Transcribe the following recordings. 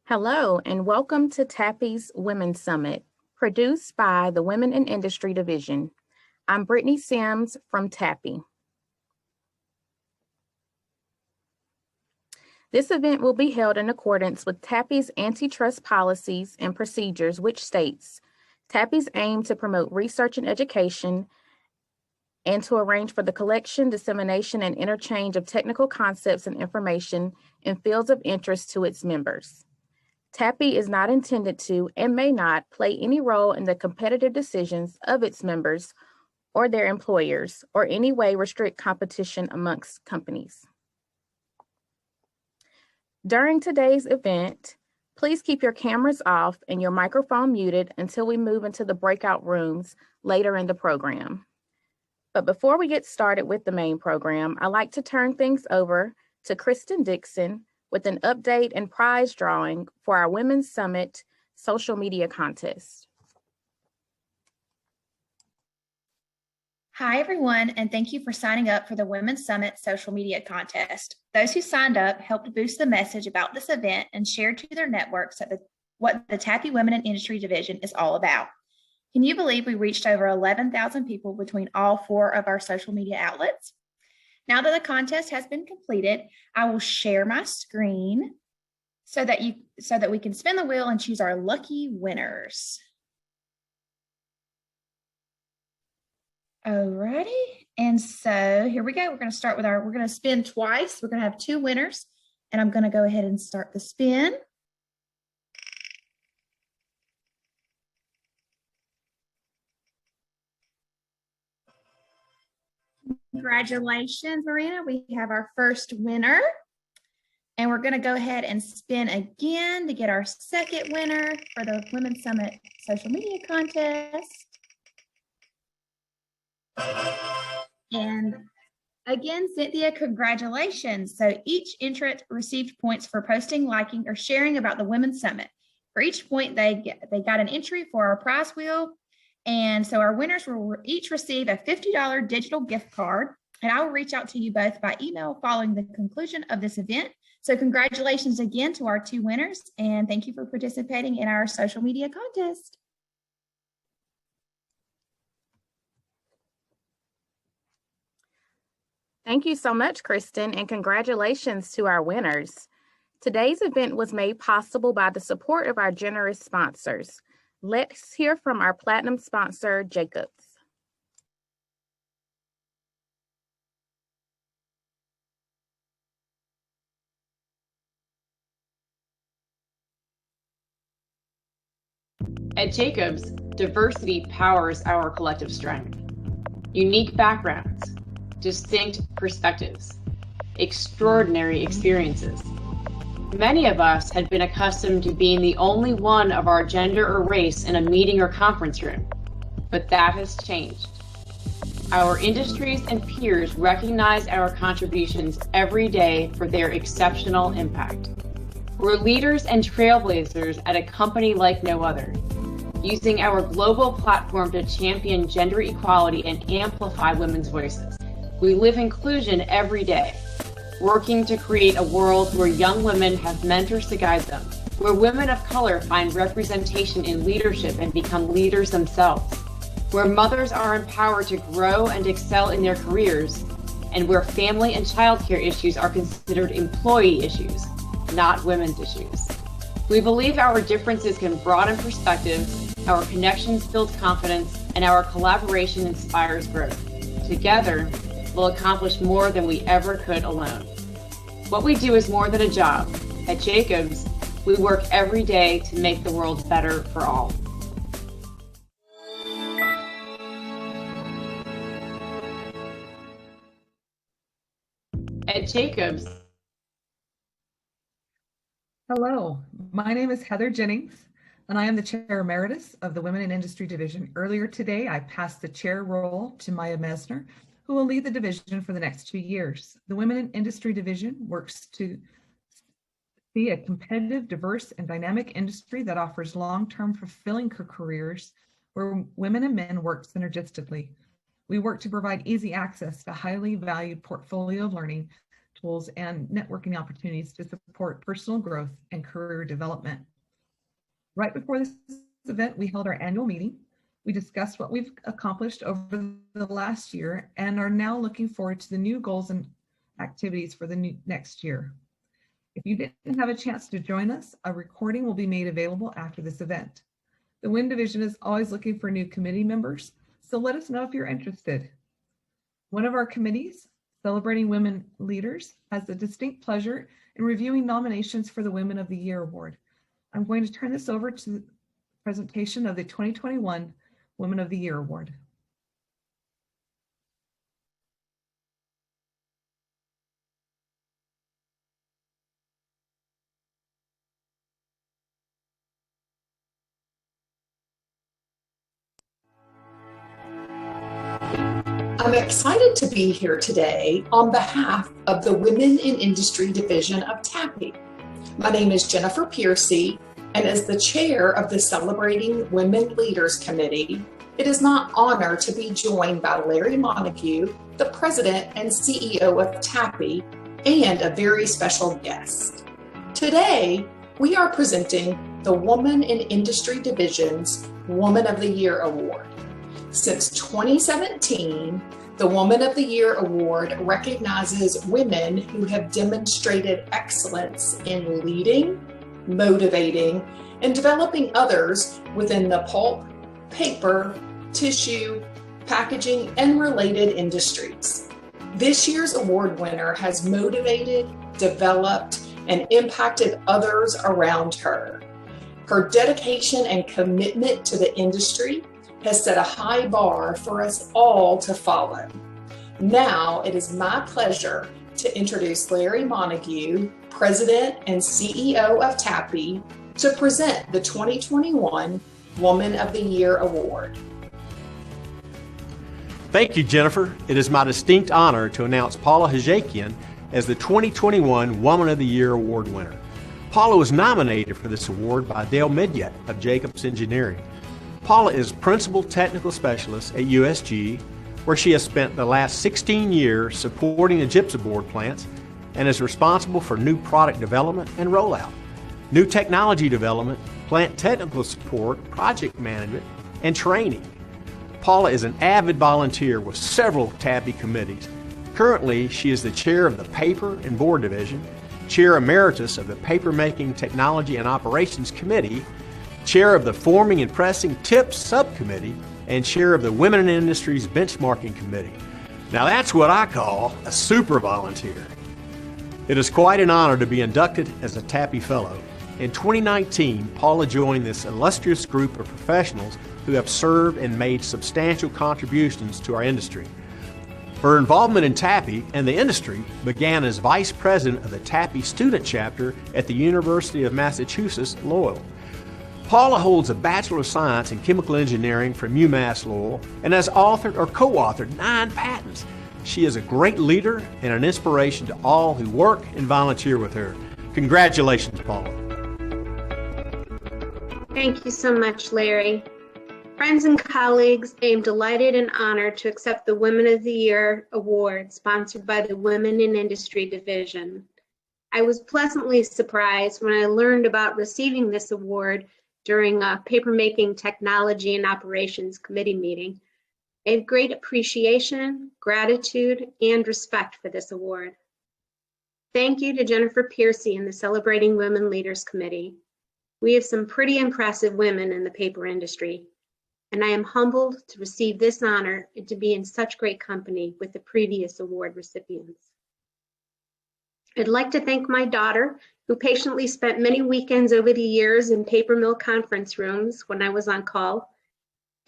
Hello, and welcome to TAPI's Women's Summit, produced by the Women in Industry Division. I'm Brittany Sims from TAPI. This event will be held in accordance with TAPI's antitrust policies and procedures, which states, TAPI's aim to promote research and education and to arrange for the collection, dissemination, and interchange of technical concepts and information in fields of interest to its members. TAPI is not intended to and may not play any role in the competitive decisions of its members or their employers, or any way restrict competition amongst companies. During today's event, please keep your cameras off and your microphone muted until we move into the breakout rooms later in the program. But before we get started with the main program, I'd like to turn things over to Kristen Dixon with an update and prize drawing for our Women's Summit social media contest. Hi, everyone, and thank you for signing up for the Women's Summit social media contest. Those who signed up helped boost the message about this event and shared to their networks what the TAPI Women in Industry Division is all about. Can you believe we reached over 11,000 people between all 4 of our social media outlets? Now that the contest has been completed, I will share my screen so that we can spin the wheel and choose our lucky winners. Alrighty, and so here we go. We're going to start with we're going to spin twice. We're going to have 2 winners, and I'm going to go ahead and start the spin. Congratulations, Marina. We have our first winner. And we're going to go ahead and spin again to get our second winner for the Women's Summit social media contest. And again, Cynthia, congratulations. So each entrant received points for posting, liking, or sharing about the Women's Summit. For each point, they got an entry for our prize wheel. And so our winners will each receive a $50 digital gift card. And I will reach out to you both by email following the conclusion of this event. So congratulations again to our 2 winners, and thank you for participating in our social media contest. Thank you so much, Kristen, and congratulations to our winners. Today's event was made possible by the support of our generous sponsors. Let's hear from our platinum sponsor, Jacobs. At Jacobs, diversity powers our collective strength. Unique backgrounds, distinct perspectives, extraordinary experiences. Many of us had been accustomed to being the only one of our gender or race in a meeting or conference room, but that has changed. Our industries and peers recognize our contributions every day for their exceptional impact. We're leaders and trailblazers at a company like no other, using our global platform to champion gender equality and amplify women's voices. We live inclusion every day, working to create a world where young women have mentors to guide them, where women of color find representation in leadership and become leaders themselves, where mothers are empowered to grow and excel in their careers, and where family and childcare issues are considered employee issues, not women's issues. We believe our differences can broaden perspectives, our connections build confidence, and our collaboration inspires growth. Together, we'll accomplish more than we ever could alone. What we do is more than a job. At Jacobs, we work every day to make the world better for all. At Jacobs. Hello, my name is Heather Jennings, and I am the Chair Emeritus of the Women in Industry Division. Earlier today, I passed the chair role to Maya Mesner, who will lead the division for the next 2 years. The Women in Industry Division works to be a competitive, diverse, and dynamic industry that offers long-term fulfilling careers where women and men work synergistically. We work to provide easy access to highly valued portfolio of learning to tools and networking opportunities to support personal growth and career development. Right before this event, we held our annual meeting. We discussed what we've accomplished over the last year and are now looking forward to the new goals and activities for the next year. If you didn't have a chance to join us, a recording will be made available after this event. The WIN division is always looking for new committee members, so let us know if you're interested. One of our committees, Celebrating Women Leaders, has the distinct pleasure in reviewing nominations for the Women of the Year Award. I'm going to turn this over to the presentation of the 2021 Women of the Year Award. I'm excited to be here today on behalf of the Women in Industry Division of TAPI. My name is Jennifer Piercy, and as the chair of the Celebrating Women Leaders Committee, it is my honor to be joined by Larry Montague, the president and CEO of TAPI, and a very special guest. Today, we are presenting the Women in Industry Division's Woman of the Year Award. Since 2017, the Woman of the Year Award recognizes women who have demonstrated excellence in leading, motivating, and developing others within the pulp, paper, tissue, packaging, and related industries. This year's award winner has motivated, developed, and impacted others around her. Her dedication and commitment to the industry has set a high bar for us all to follow. Now it is my pleasure to introduce Larry Montague, President and CEO of TAPI, to present the 2021 Woman of the Year Award. Thank you, Jennifer. It is my distinct honor to announce Paula Hajakian as the 2021 Woman of the Year Award winner. Paula was nominated for this award by Dale Midyett of Jacobs Engineering. Paula is Principal Technical Specialist at USG, where she has spent the last 16 years supporting the gypsum board plants and is responsible for new product development and rollout, new technology development, plant technical support, project management, and training. Paula is an avid volunteer with several TAPI committees. Currently, she is the chair of the Paper and Board Division, chair emeritus of the Papermaking Technology and Operations Committee, chair of the Forming and Pressing TIPS Subcommittee, and chair of the Women in Industries Benchmarking Committee. Now that's what I call a super volunteer. It is quite an honor to be inducted as a TAPI Fellow. In 2019, Paula joined this illustrious group of professionals who have served and made substantial contributions to our industry. Her involvement in TAPI and the industry began as Vice President of the TAPI Student Chapter at the University of Massachusetts, Lowell. Paula holds a Bachelor of Science in Chemical Engineering from UMass Lowell and has authored or co-authored 9 patents. She is a great leader and an inspiration to all who work and volunteer with her. Congratulations, Paula. Thank you so much, Larry. Friends and colleagues, I am delighted and honored to accept the Women of the Year Award sponsored by the Women in Industry Division. I was pleasantly surprised when I learned about receiving this award during a Papermaking Technology and Operations Committee meeting. I have great appreciation, gratitude, and respect for this award. Thank you to Jennifer Piercy and the Celebrating Women Leaders Committee. We have some pretty impressive women in the paper industry, and I am humbled to receive this honor and to be in such great company with the previous award recipients. I'd like to thank my daughter, who patiently spent many weekends over the years in paper mill conference rooms when I was on call.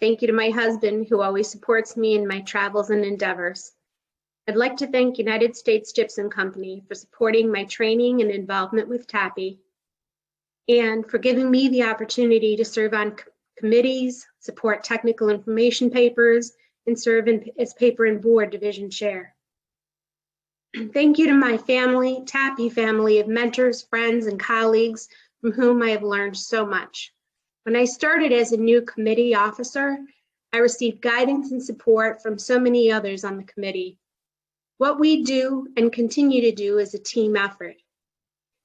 Thank you to my husband, who always supports me in my travels and endeavors. I'd like to thank United States Gypsum Company for supporting my training and involvement with TAPI, and for giving me the opportunity to serve on committees, support technical information papers, and serve as Paper and Board Division Chair. Thank you to my family, TAPI family of mentors, friends, and colleagues from whom I have learned so much. When I started as a new committee officer, I received guidance and support from so many others on the committee. What we do and continue to do is a team effort,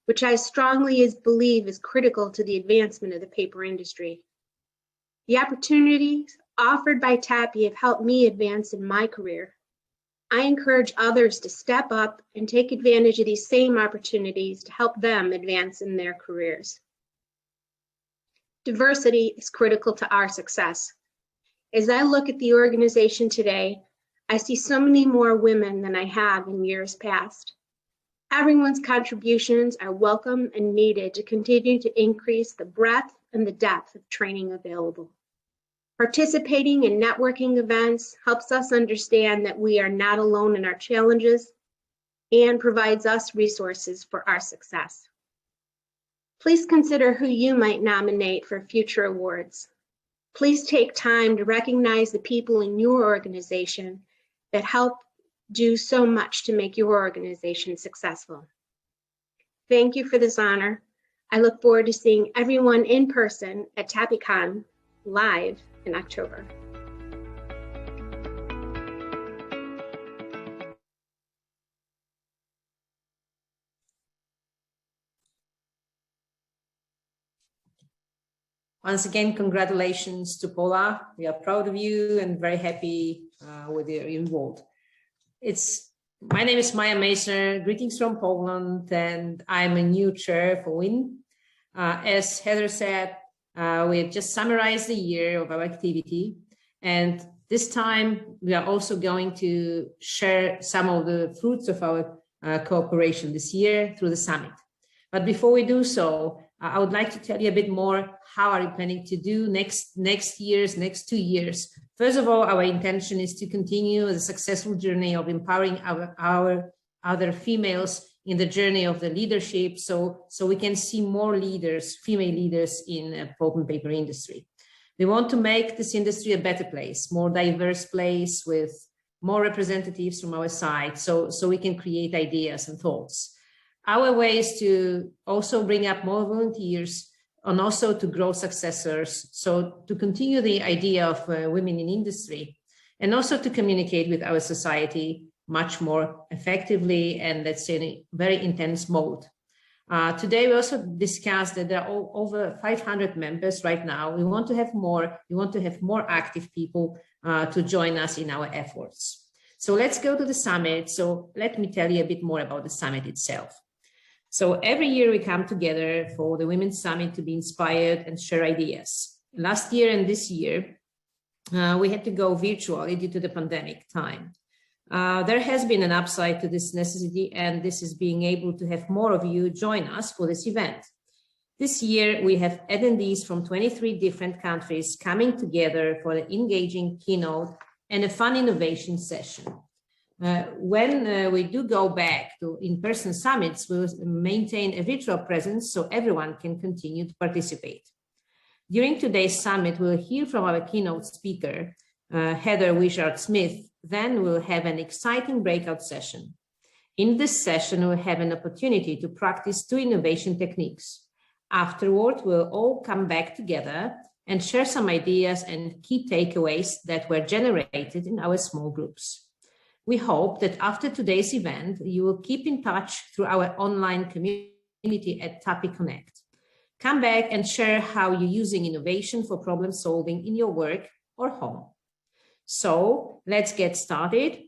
which I strongly believe is critical to the advancement of the paper industry. The opportunities offered by TAPI have helped me advance in my career. I encourage others to step up and take advantage of these same opportunities to help them advance in their careers. Diversity is critical to our success. As I look at the organization today, I see so many more women than I have in years past. Everyone's contributions are welcome and needed to continue to increase the breadth and the depth of training available. Participating in networking events helps us understand that we are not alone in our challenges and provides us resources for our success. Please consider who you might nominate for future awards. Please take time to recognize the people in your organization that help do so much to make your organization successful. Thank you for this honor. I look forward to seeing everyone in person at TAPICon live in October. Once again, congratulations to Paula. We are proud of you and very happy with your involved. My name is Maja Meisner, greetings from Poland, and I'm a new chair for WIN. As Heather said, we have just summarized the year of our activity, and this time we are also going to share some of the fruits of our cooperation this year through the summit. But before we do so, I would like to tell you a bit more how are we planning to do next 2 years. First of all, our intention is to continue the successful journey of empowering our other females in the journey of the leadership, so we can see more leaders, female leaders in pulp and paper industry. We want to make this industry a better place, more diverse place with more representatives from our side, so we can create ideas and thoughts. Our way is to also bring up more volunteers and also to grow successors, so to continue the idea of women in industry, and also to communicate with our society much more effectively and, let's say, in a very intense mode. Today, we also discussed that there are over 500 members right now. We want to have more. We want to have more active people to join us in our efforts. So let's go to the summit. So let me tell you a bit more about the summit itself. So every year we come together for the Women's Summit to be inspired and share ideas. Last year and this year, we had to go virtually due to the pandemic time. There has been an upside to this necessity, and this is being able to have more of you join us for this event. This year, we have attendees from 23 different countries coming together for an engaging keynote and a fun innovation session. When we do go back to in-person summits, we'll maintain a virtual presence so everyone can continue to participate. During today's summit, we'll hear from our keynote speaker, Heather Wishart-Smith. Then we'll have an exciting breakout session. In this session, we'll have an opportunity to practice 2 innovation techniques. Afterward, we'll all come back together and share some ideas and key takeaways that were generated in our small groups. We hope that after today's event, you will keep in touch through our online community at TAPI Connect. Come back and share how you're using innovation for problem solving in your work or home. So let's get started.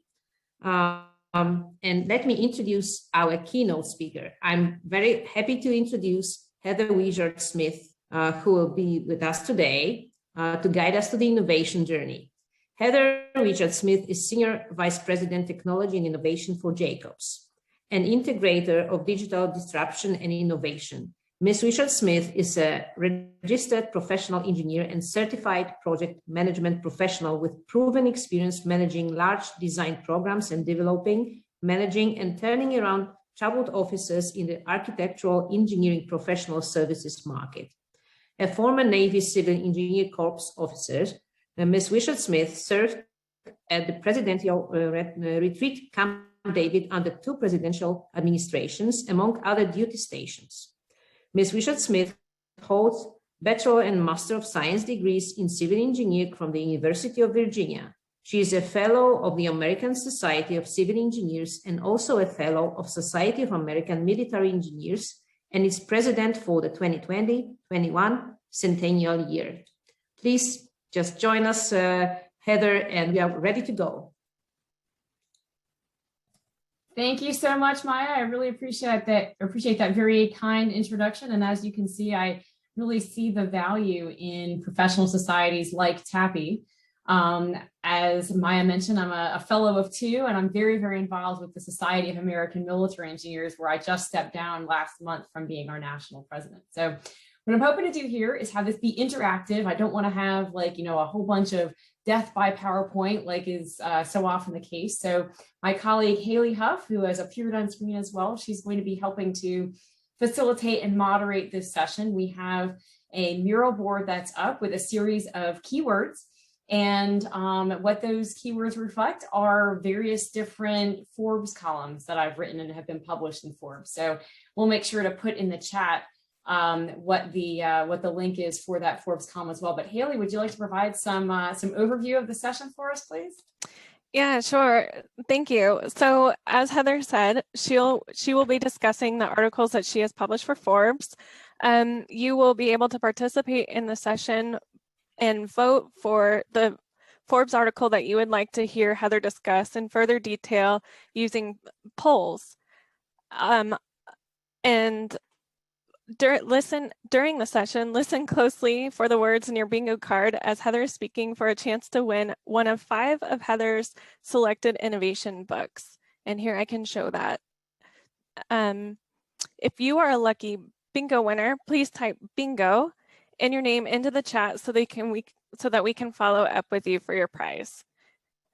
And let me introduce our keynote speaker. I'm very happy to introduce Heather Wishart-Smith, who will be with us today to guide us to the innovation journey. Heather Wishart-Smith is Senior Vice President, Technology and Innovation for Jacobs, an integrator of digital disruption and innovation. Ms. Wishart-Smith is a registered professional engineer and certified project management professional with proven experience managing large design programs and developing, managing, and turning around troubled offices in the architectural engineering professional services market. A former Navy Civil Engineer Corps officer, Ms. Wishart-Smith served at the Presidential Retreat Camp David under 2 presidential administrations, among other duty stations. Ms. Wishart-Smith holds Bachelor and Master of Science degrees in Civil Engineering from the University of Virginia. She is a fellow of the American Society of Civil Engineers and also a fellow of Society of American Military Engineers, and is president for the 2020-21 centennial year. Please just join us, Heather, and we are ready to go. Thank you so much, Maya. I really appreciate that very kind introduction. And as you can see, I really see the value in professional societies like TAPI. As Maya mentioned, I'm a fellow of two, and I'm very, very involved with the Society of American Military Engineers, where I just stepped down last month from being our national president. So what I'm hoping to do here is have this be interactive. I don't want to have a whole bunch of death by PowerPoint like is so often the case. So my colleague Haley Huff, who has appeared on screen as well, she's going to be helping to facilitate and moderate this session. We have a mural board that's up with a series of keywords. And what those keywords reflect are various different Forbes columns that I've written and have been published in Forbes. So we'll make sure to put in the chat what the link is for that Forbes column as well. But Haley, would you like to provide some overview of the session for us, please? Yeah, sure. Thank you. So as Heather said, she will be discussing the articles that she has published for Forbes. You will be able to participate in the session and vote for the Forbes article that you would like to hear Heather discuss in further detail using polls. And during the session, listen closely for the words in your bingo card as Heather is speaking for a chance to win one of 5 of Heather's selected innovation books. And here I can show that. If you are a lucky bingo winner, please type bingo and your name into the chat so that we can follow up with you for your prize.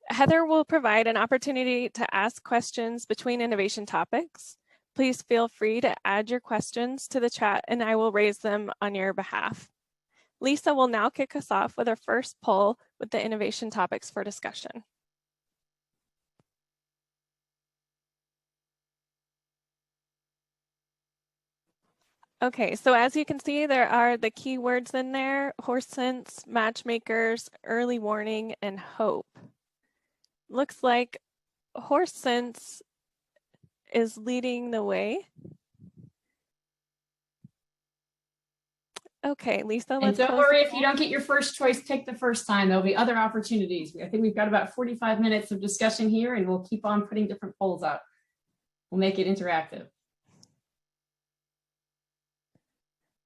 Heather will provide an opportunity to ask questions between innovation topics. Please feel free to add your questions to the chat and I will raise them on your behalf. Lisa will now kick us off with our first poll with the innovation topics for discussion. Okay, so as you can see, there are the keywords in there: horse sense, matchmakers, early warning, and hope. Looks like horse sense is leading the way. Okay, Lisa, let's And don't worry if you don't get your first choice pick the first time. There'll be other opportunities. I think we've got about 45 minutes of discussion here, and we'll keep on putting different polls up. We'll make it interactive.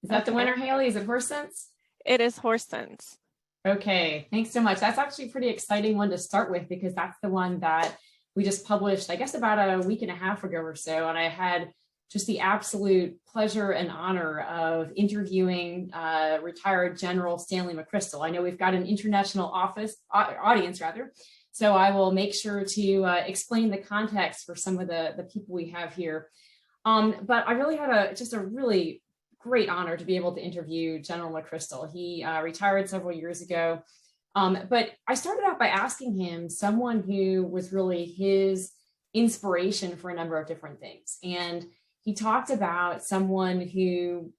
Is that the winner, Haley? Is it horse sense? It is horse sense. Okay, thanks so much. That's actually a pretty exciting one to start with because that's the one that we just published, I guess, about a week and a half ago or so. And I had just the absolute pleasure and honor of interviewing retired General Stanley McChrystal. I know we've got an international audience, so I will make sure to explain the context for some of the people we have here. But I really had just a really great honor to be able to interview General McChrystal. He retired several years ago. But I started out by asking him someone who was really his inspiration for a number of different things. And he talked about someone who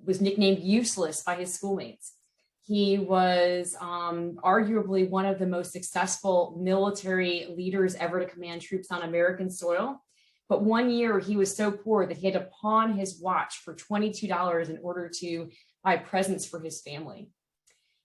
was nicknamed useless by his schoolmates. He was arguably one of the most successful military leaders ever to command troops on American soil. But one year he was so poor that he had to pawn his watch for $22 in order to buy presents for his family.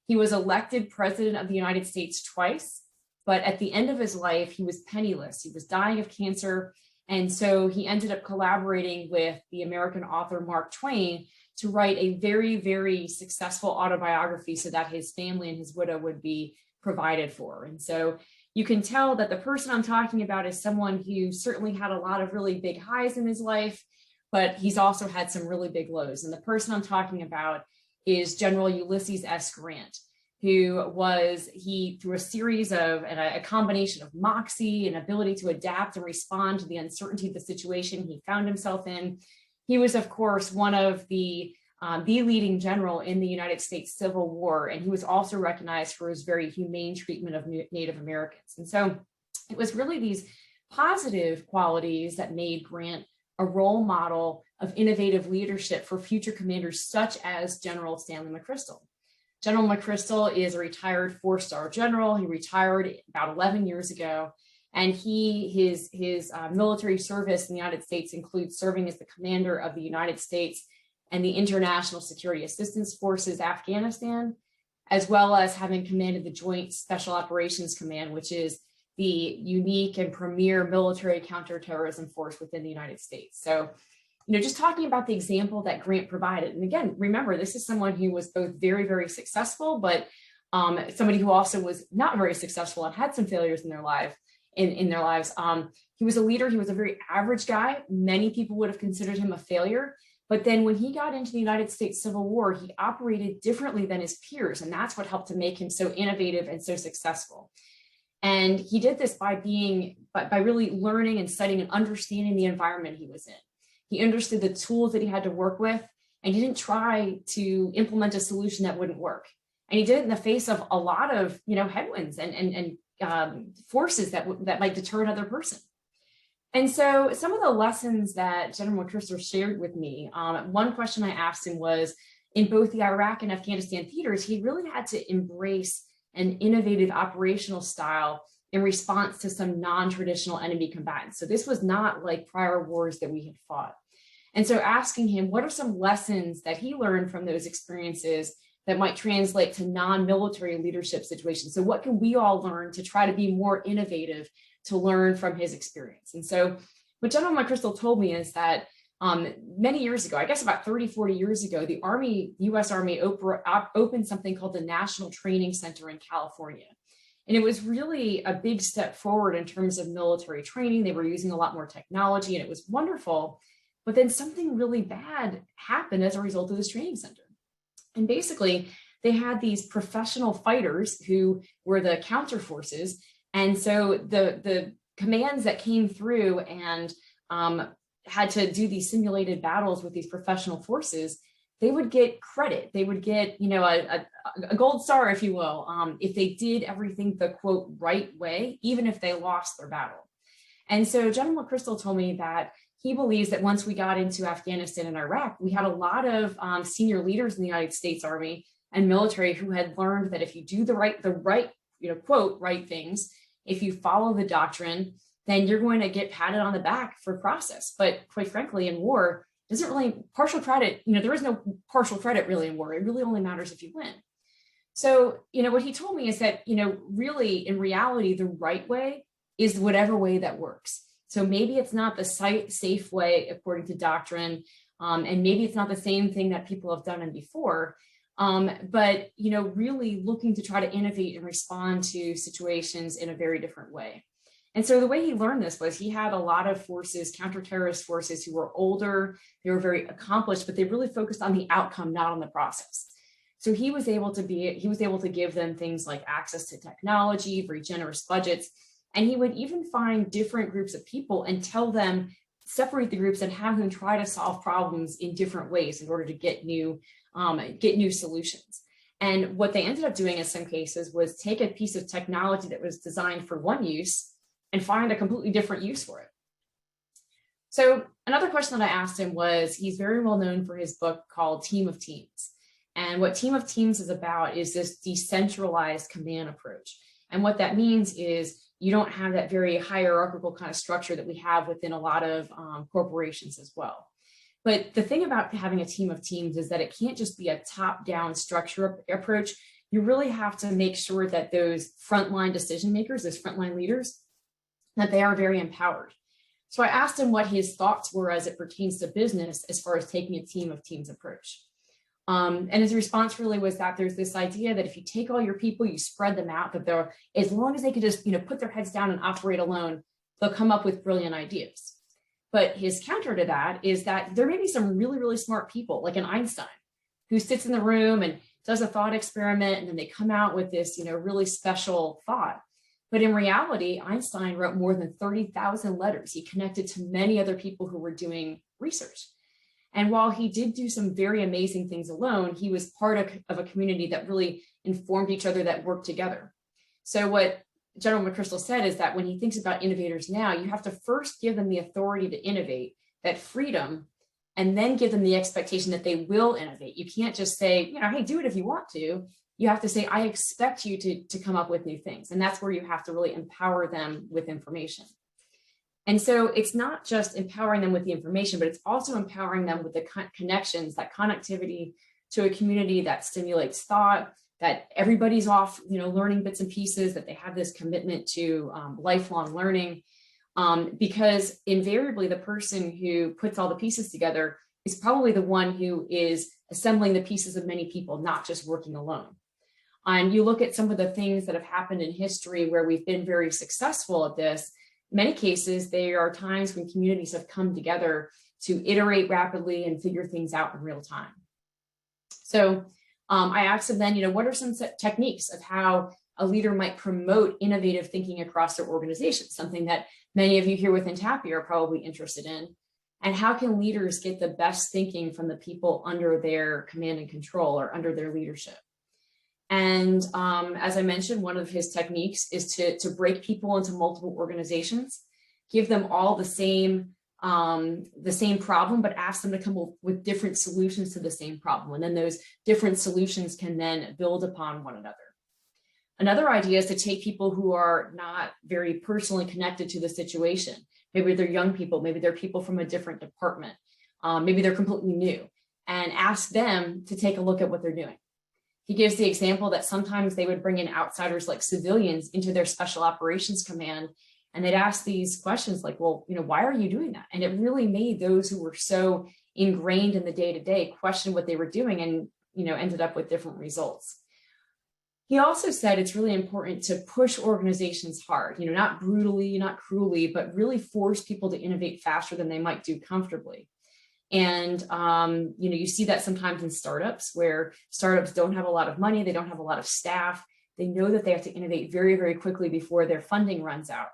He was elected president of the United States twice, but at the end of his life, he was penniless. He was dying of cancer. And so he ended up collaborating with the American author Mark Twain to write a very, very successful autobiography so that his family and his widow would be provided for. And so you can tell that the person I'm talking about is someone who certainly had a lot of really big highs in his life, but he's also had some really big lows. And the person I'm talking about is General Ulysses S. Grant, who was, through a series of, and a combination of moxie and ability to adapt and respond to the uncertainty of the situation he found himself in. He was, of course, one of the leading general in the United States Civil War, and he was also recognized for his very humane treatment of Native Americans. And so it was really these positive qualities that made Grant a role model of innovative leadership for future commanders such as General Stanley McChrystal. General McChrystal is a retired 4-star general. He retired about 11 years ago. And his military service in the United States includes serving as the commander of the United States and the International Security Assistance Forces, Afghanistan, as well as having commanded the Joint Special Operations Command, which is the unique and premier military counterterrorism force within the United States. So, just talking about the example that Grant provided. And again, remember, this is someone who was both very, very successful, but somebody who also was not very successful and had some failures in their life. In their lives. He was a leader. He was a very average guy. Many people would have considered him a failure. But then when he got into the United States Civil War, he operated differently than his peers. And that's what helped to make him so innovative and so successful. And he did this by really learning and studying and understanding the environment he was in. He understood the tools that he had to work with, and he didn't try to implement a solution that wouldn't work. And he did it in the face of a lot of, headwinds and forces that might deter another person. And so some of the lessons that General McChrystal shared with me, one question I asked him was, in both the Iraq and Afghanistan theaters, he really had to embrace an innovative operational style in response to some non-traditional enemy combatants. So this was not like prior wars that we had fought. And so asking him, what are some lessons that he learned from those experiences that might translate to non-military leadership situations? So what can we all learn to try to be more innovative to learn from his experience? And so what General McChrystal told me is that many years ago, I guess about 30, 40 years ago, the U.S. Army opened something called the National Training Center in California. And it was really a big step forward in terms of military training. They were using a lot more technology, and it was wonderful. But then something really bad happened as a result of this training center. And basically, they had these professional fighters who were the counter forces. And so the commands that came through and had to do these simulated battles with these professional forces, they would get credit. They would get, a gold star, if you will, if they did everything the quote right way, even if they lost their battle. And so General McChrystal told me that he believes that once we got into Afghanistan and Iraq, we had a lot of senior leaders in the United States Army and military who had learned that if you do the right, quote, right things, if you follow the doctrine, then you're going to get patted on the back for process. But quite frankly, in war, isn't really partial credit, there is no partial credit really in war. It really only matters if you win. So, what he told me is that, really in reality, the right way is whatever way that works. So maybe it's not the safe way according to doctrine, and maybe it's not the same thing that people have done before, but really looking to try to innovate and respond to situations in a very different way. And so the way he learned this was he had a lot of forces, counter-terrorist forces who were older, they were very accomplished, but they really focused on the outcome, not on the process. So he was able to give them things like access to technology, very generous budgets. And he would even find different groups of people and tell them, separate the groups and have them try to solve problems in different ways in order to get new solutions. And what they ended up doing in some cases was take a piece of technology that was designed for one use and find a completely different use for it. So another question that I asked him was, he's very well known for his book called Team of Teams. And what Team of Teams is about is this decentralized command approach. And what that means is you don't have that very hierarchical kind of structure that we have within a lot of corporations as well. But the thing about having a team of teams is that it can't just be a top-down structure approach. You really have to make sure that those frontline decision makers, those frontline leaders, that they are very empowered. So I asked him what his thoughts were as it pertains to business as far as taking a team of teams approach. And his response really was that there's this idea that if you take all your people, you spread them out, that they're, as long as they could just, put their heads down and operate alone, they'll come up with brilliant ideas. But his counter to that is that there may be some really, really smart people, like an Einstein, who sits in the room and does a thought experiment, and then they come out with this, really special thought. But in reality, Einstein wrote more than 30,000 letters. He connected to many other people who were doing research. And while he did do some very amazing things alone, he was part of a community that really informed each other, that worked together. So what General McChrystal said is that when he thinks about innovators now, you have to first give them the authority to innovate, that freedom, and then give them the expectation that they will innovate. You can't just say, you know, hey, do it if you want to. You have to say, I expect you to come up with new things. And that's where you have to really empower them with information. And so it's not just empowering them with the information, but it's also empowering them with the connections, that connectivity to a community that stimulates thought, that everybody's off, you know, learning bits and pieces, that they have this commitment to lifelong learning. Because invariably the person who puts all the pieces together is probably the one who is assembling the pieces of many people, not just working alone. And you look at some of the things that have happened in history where we've been very successful at this. In many cases, there are times when communities have come together to iterate rapidly and figure things out in real time. So I asked them then, you know, what are some techniques of how a leader might promote innovative thinking across their organization, something that many of you here within TAPI are probably interested in. And how can leaders get the best thinking from the people under their command and control or under their leadership? And as I mentioned, one of his techniques is to break people into multiple organizations, give them all the same problem, but ask them to come up with different solutions to the same problem. And then those different solutions can then build upon one another. Another idea is to take people who are not very personally connected to the situation. Maybe they're young people, maybe they're people from a different department, maybe they're completely new, and ask them to take a look at what they're doing. He gives the example that sometimes they would bring in outsiders like civilians into their special operations command, and they'd ask these questions like, well, you know, why are you doing that? And it really made those who were so ingrained in the day-to-day question what they were doing and, you know, ended up with different results. He also said it's really important to push organizations hard, you know, not brutally, not cruelly, but really force people to innovate faster than they might do comfortably. And, you know, you see that sometimes in startups where startups don't have a lot of money, they don't have a lot of staff. They know that they have to innovate very, very quickly before their funding runs out.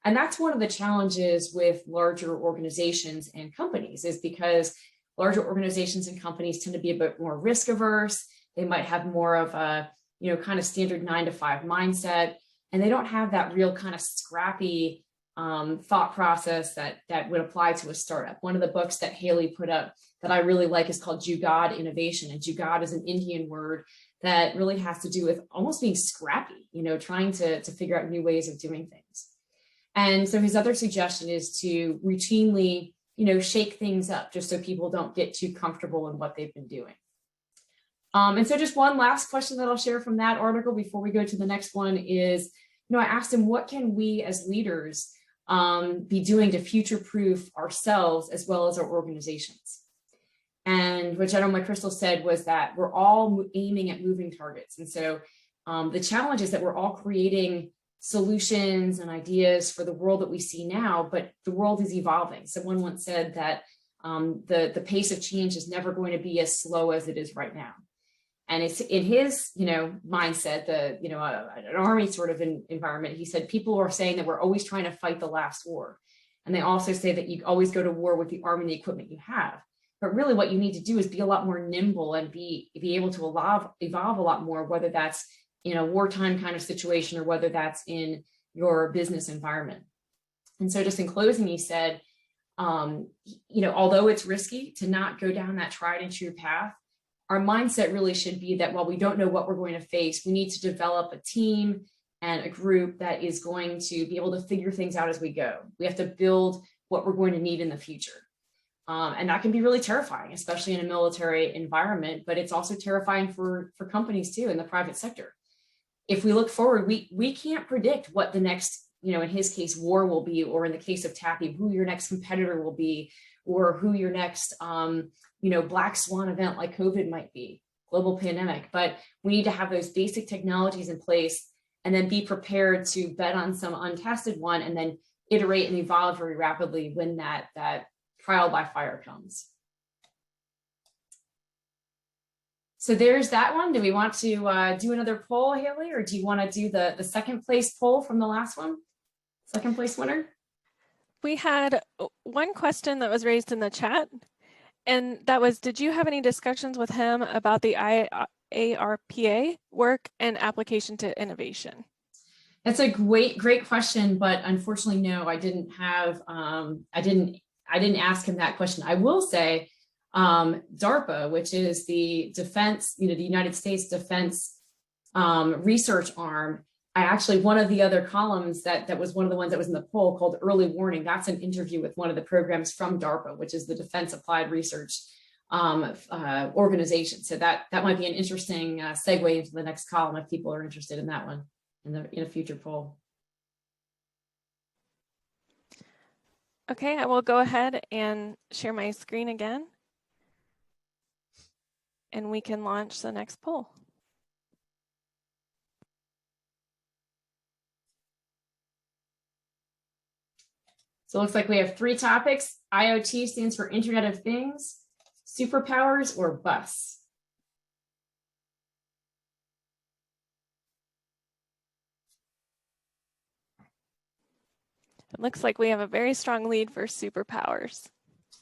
And that's one of the challenges with larger organizations and companies, is because larger organizations and companies tend to be a bit more risk averse. They might have more of a, you know, kind of standard 9-to-5 mindset, and they don't have that real kind of scrappy thought process that would apply to a startup. One of the books that Haley put up that I really like is called Jugaad Innovation. And Jugaad is an Indian word that really has to do with almost being scrappy, you know, trying to figure out new ways of doing things. And so his other suggestion is to routinely, you know, shake things up just so people don't get too comfortable in what they've been doing. And so just one last question that I'll share from that article before we go to the next one is, you know, I asked him, what can we as leaders be doing to future-proof ourselves as well as our organizations? And what General McChrystal said was that we're all aiming at moving targets. And so the challenge is that we're all creating solutions and ideas for the world that we see now, but the world is evolving. Someone once said that the pace of change is never going to be as slow as it is right now. And it's in his, you know, mindset, an army sort of environment. He said people are saying that we're always trying to fight the last war. And they also say that you always go to war with the army and the equipment you have. But really what you need to do is be a lot more nimble and be able to evolve a lot more, whether that's in a wartime kind of situation or whether that's in your business environment. And so just in closing, he said, you know, although it's risky to not go down that tried and true path, our mindset really should be that while we don't know what we're going to face, we need to develop a team and a group that is going to be able to figure things out as we go. We have to build what we're going to need in the future. And that can be really terrifying, especially in a military environment, but it's also terrifying for companies too in the private sector. If we look forward, we can't predict what the next, you know, in his case, war will be, or in the case of TAPI, who your next competitor will be, or who your next, you know, black swan event like COVID might be, global pandemic. But we need to have those basic technologies in place and then be prepared to bet on some untested one and then iterate and evolve very rapidly when that trial by fire comes. So there's that one. Do we want to do another poll, Haley, or do you want to do the second place poll from the last one? Second place winner? We had one question that was raised in the chat, and that was, did you have any discussions with him about the ARPA work and application to innovation? That's a great question, but unfortunately, no, I didn't have, I didn't ask him that question. I will say DARPA, which is the defense, the United States Defense research arm. One of the other columns that was one of the ones that was in the poll called Early Warning, that's an interview with one of the programs from DARPA, which is the Defense Applied Research organization. So that might be an interesting segue into the next column if people are interested in that one in a future poll. Okay, I will go ahead and share my screen again, and we can launch the next poll. So it looks like we have 3 topics. IoT stands for Internet of Things, superpowers, or bus. It looks like we have a very strong lead for superpowers.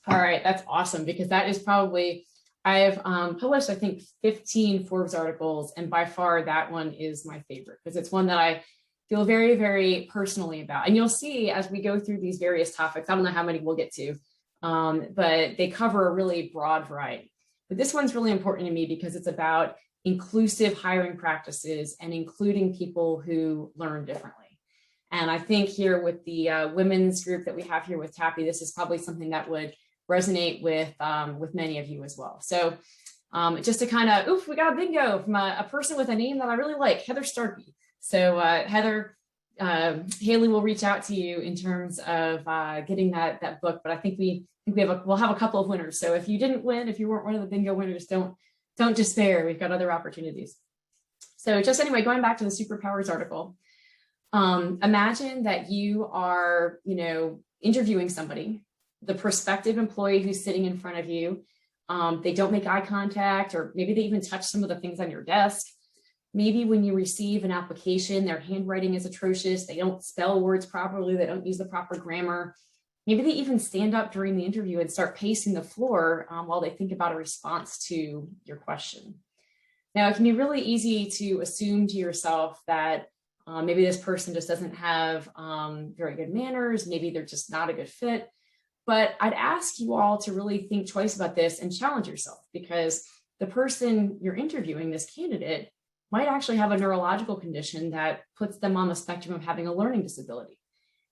All right, that's awesome, because that is probably, I have published, I think, 15 Forbes articles, and by far that one is my favorite, because it's one that I feel very, very personally about. And you'll see as we go through these various topics, I don't know how many we'll get to, but they cover a really broad variety. But this one's really important to me because it's about inclusive hiring practices and including people who learn differently. And I think here with the women's group that we have here with TAPI, this is probably something that would resonate with many of you as well. So just to kind of, we got a bingo from a person with a name that I really like, Heather Starkey. So Heather, Haley will reach out to you in terms of getting that book, but I think we'll have a couple of winners. So if you didn't win, if you weren't one of the bingo winners, don't despair. We've got other opportunities. So just anyway, going back to the superpowers article, imagine that you are, interviewing somebody, the prospective employee who's sitting in front of you. They don't make eye contact, or maybe they even touch some of the things on your desk. Maybe when you receive an application, their handwriting is atrocious. They don't spell words properly. They don't use the proper grammar. Maybe they even stand up during the interview and start pacing the floor while they think about a response to your question. Now, it can be really easy to assume to yourself that maybe this person just doesn't have very good manners. Maybe they're just not a good fit. But I'd ask you all to really think twice about this and challenge yourself, because the person you're interviewing, this candidate, might actually have a neurological condition that puts them on the spectrum of having a learning disability.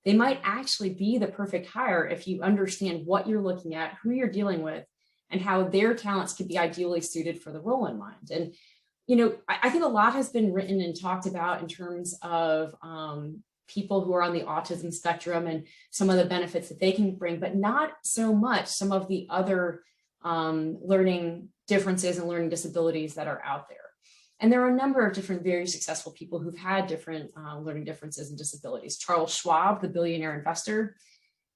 They might actually be the perfect hire if you understand what you're looking at, who you're dealing with, and how their talents could be ideally suited for the role in mind. And, I think a lot has been written and talked about in terms of people who are on the autism spectrum and some of the benefits that they can bring, but not so much some of the other learning differences and learning disabilities that are out there. And there are a number of different very successful people who've had different learning differences and disabilities. Charles Schwab, the billionaire investor,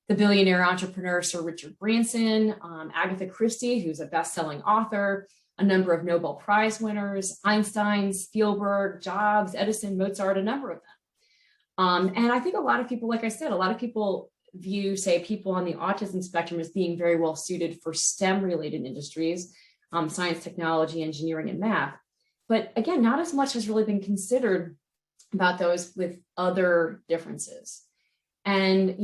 the billionaire entrepreneur, Sir Richard Branson, Agatha Christie, who's a best-selling author, a number of Nobel Prize winners, Einstein, Spielberg, Jobs, Edison, Mozart, a number of them. And I think a lot of people, like I said, a lot of people view, say, people on the autism spectrum as being very well suited for STEM-related industries, science, technology, engineering, and math. But again, not as much has really been considered about those with other differences. And,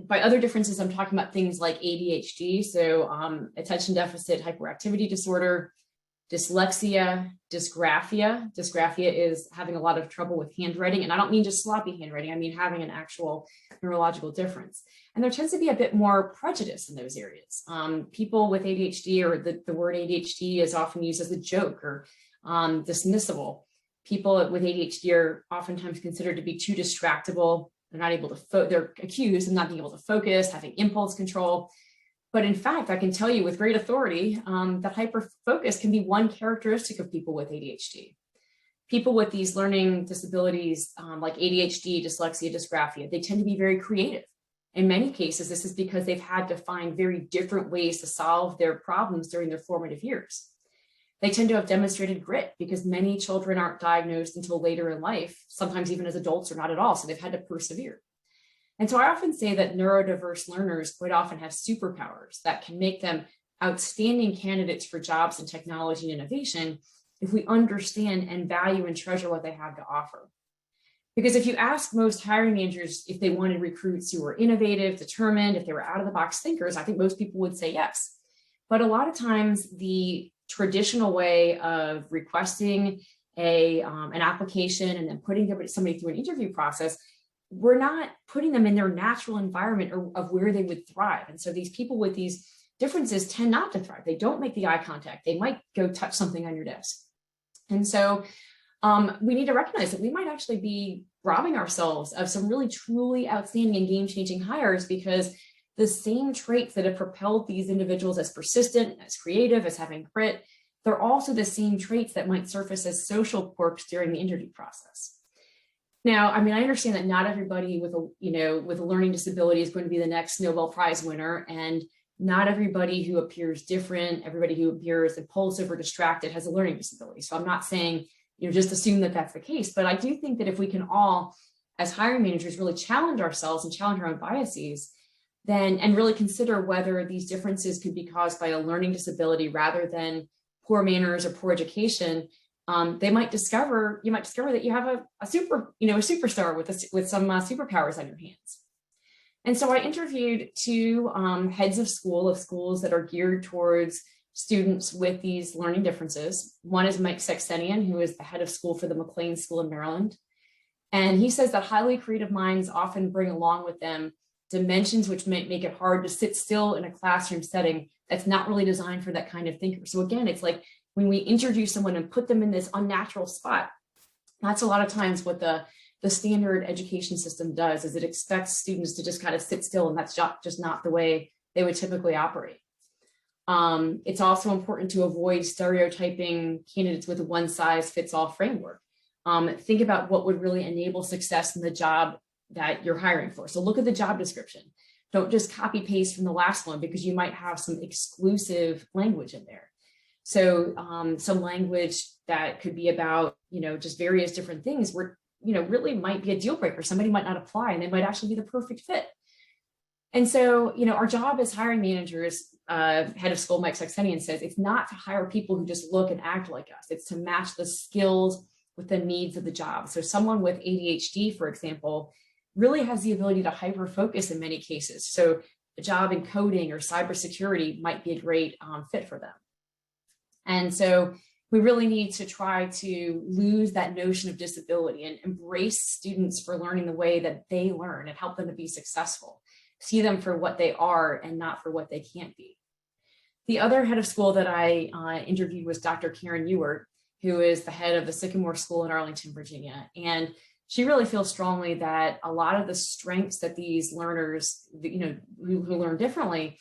by other differences, I'm talking about things like ADHD, so attention deficit hyperactivity disorder, dyslexia, dysgraphia. Dysgraphia is having a lot of trouble with handwriting. And I don't mean just sloppy handwriting, I mean having an actual neurological difference. And there tends to be a bit more prejudice in those areas. People with ADHD, or the word ADHD is often used as a joke or dismissible. People with ADHD are oftentimes considered to be too distractible. They're not able to, they're accused of not being able to focus, having impulse control. But in fact, I can tell you with great authority that hyperfocus can be one characteristic of people with ADHD. People with these learning disabilities like ADHD, dyslexia, dysgraphia, they tend to be very creative. In many cases, this is because they've had to find very different ways to solve their problems during their formative years. They tend to have demonstrated grit because many children aren't diagnosed until later in life, sometimes even as adults or not at all, so they've had to persevere. And so I often say that neurodiverse learners quite often have superpowers that can make them outstanding candidates for jobs in technology and innovation if we understand and value and treasure what they have to offer. Because if you ask most hiring managers if they wanted recruits who were innovative, determined, if they were out-of-the-box thinkers, I think most people would say yes. But a lot of times the traditional way of requesting an application and then putting somebody through an interview process, we're not putting them in their natural environment of where they would thrive. And so these people with these differences tend not to thrive. They don't make the eye contact. They might go touch something on your desk. And so we need to recognize that we might actually be robbing ourselves of some really truly outstanding and game-changing hires, because the same traits that have propelled these individuals as persistent, as creative, as having grit, they're also the same traits that might surface as social quirks during the interview process. Now, I mean, I understand that not everybody with a learning disability is going to be the next Nobel Prize winner, and not everybody who appears different, everybody who appears impulsive or distracted has a learning disability. So I'm not saying, just assume that that's the case, but I do think that if we can all, as hiring managers, really challenge ourselves and challenge our own biases, then, and really consider whether these differences could be caused by a learning disability rather than poor manners or poor education, you might discover that you have a superstar with some superpowers on your hands. And so I interviewed two heads of schools that are geared towards students with these learning differences. One is Mike Saxenian, who is the head of school for the McLean School in Maryland. And he says that highly creative minds often bring along with them dimensions which make it hard to sit still in a classroom setting that's not really designed for that kind of thinker. So again, it's like when we introduce someone and put them in this unnatural spot, that's a lot of times what the standard education system does, is it expects students to just kind of sit still, and that's just not the way they would typically operate. It's also important to avoid stereotyping candidates with a one-size-fits-all framework. Think about what would really enable success in the job that you're hiring for. So look at the job description. Don't just copy paste from the last one, because you might have some exclusive language in there. So some language that could be about, just various different things where, really might be a deal breaker. Somebody might not apply and they might actually be the perfect fit. And so, our job as hiring managers, head of school Mike Saxenian says, it's not to hire people who just look and act like us. It's to match the skills with the needs of the job. So someone with ADHD, for example, really has the ability to hyper focus in many cases. So a job in coding or cybersecurity might be a great fit for them. And so we really need to try to lose that notion of disability and embrace students for learning the way that they learn and help them to be successful. See them for what they are and not for what they can't be. The other head of school that I interviewed was Dr. Karen Ewert, who is the head of the Sycamore School in Arlington, Virginia. And she really feels strongly that a lot of the strengths that these learners, who learn differently,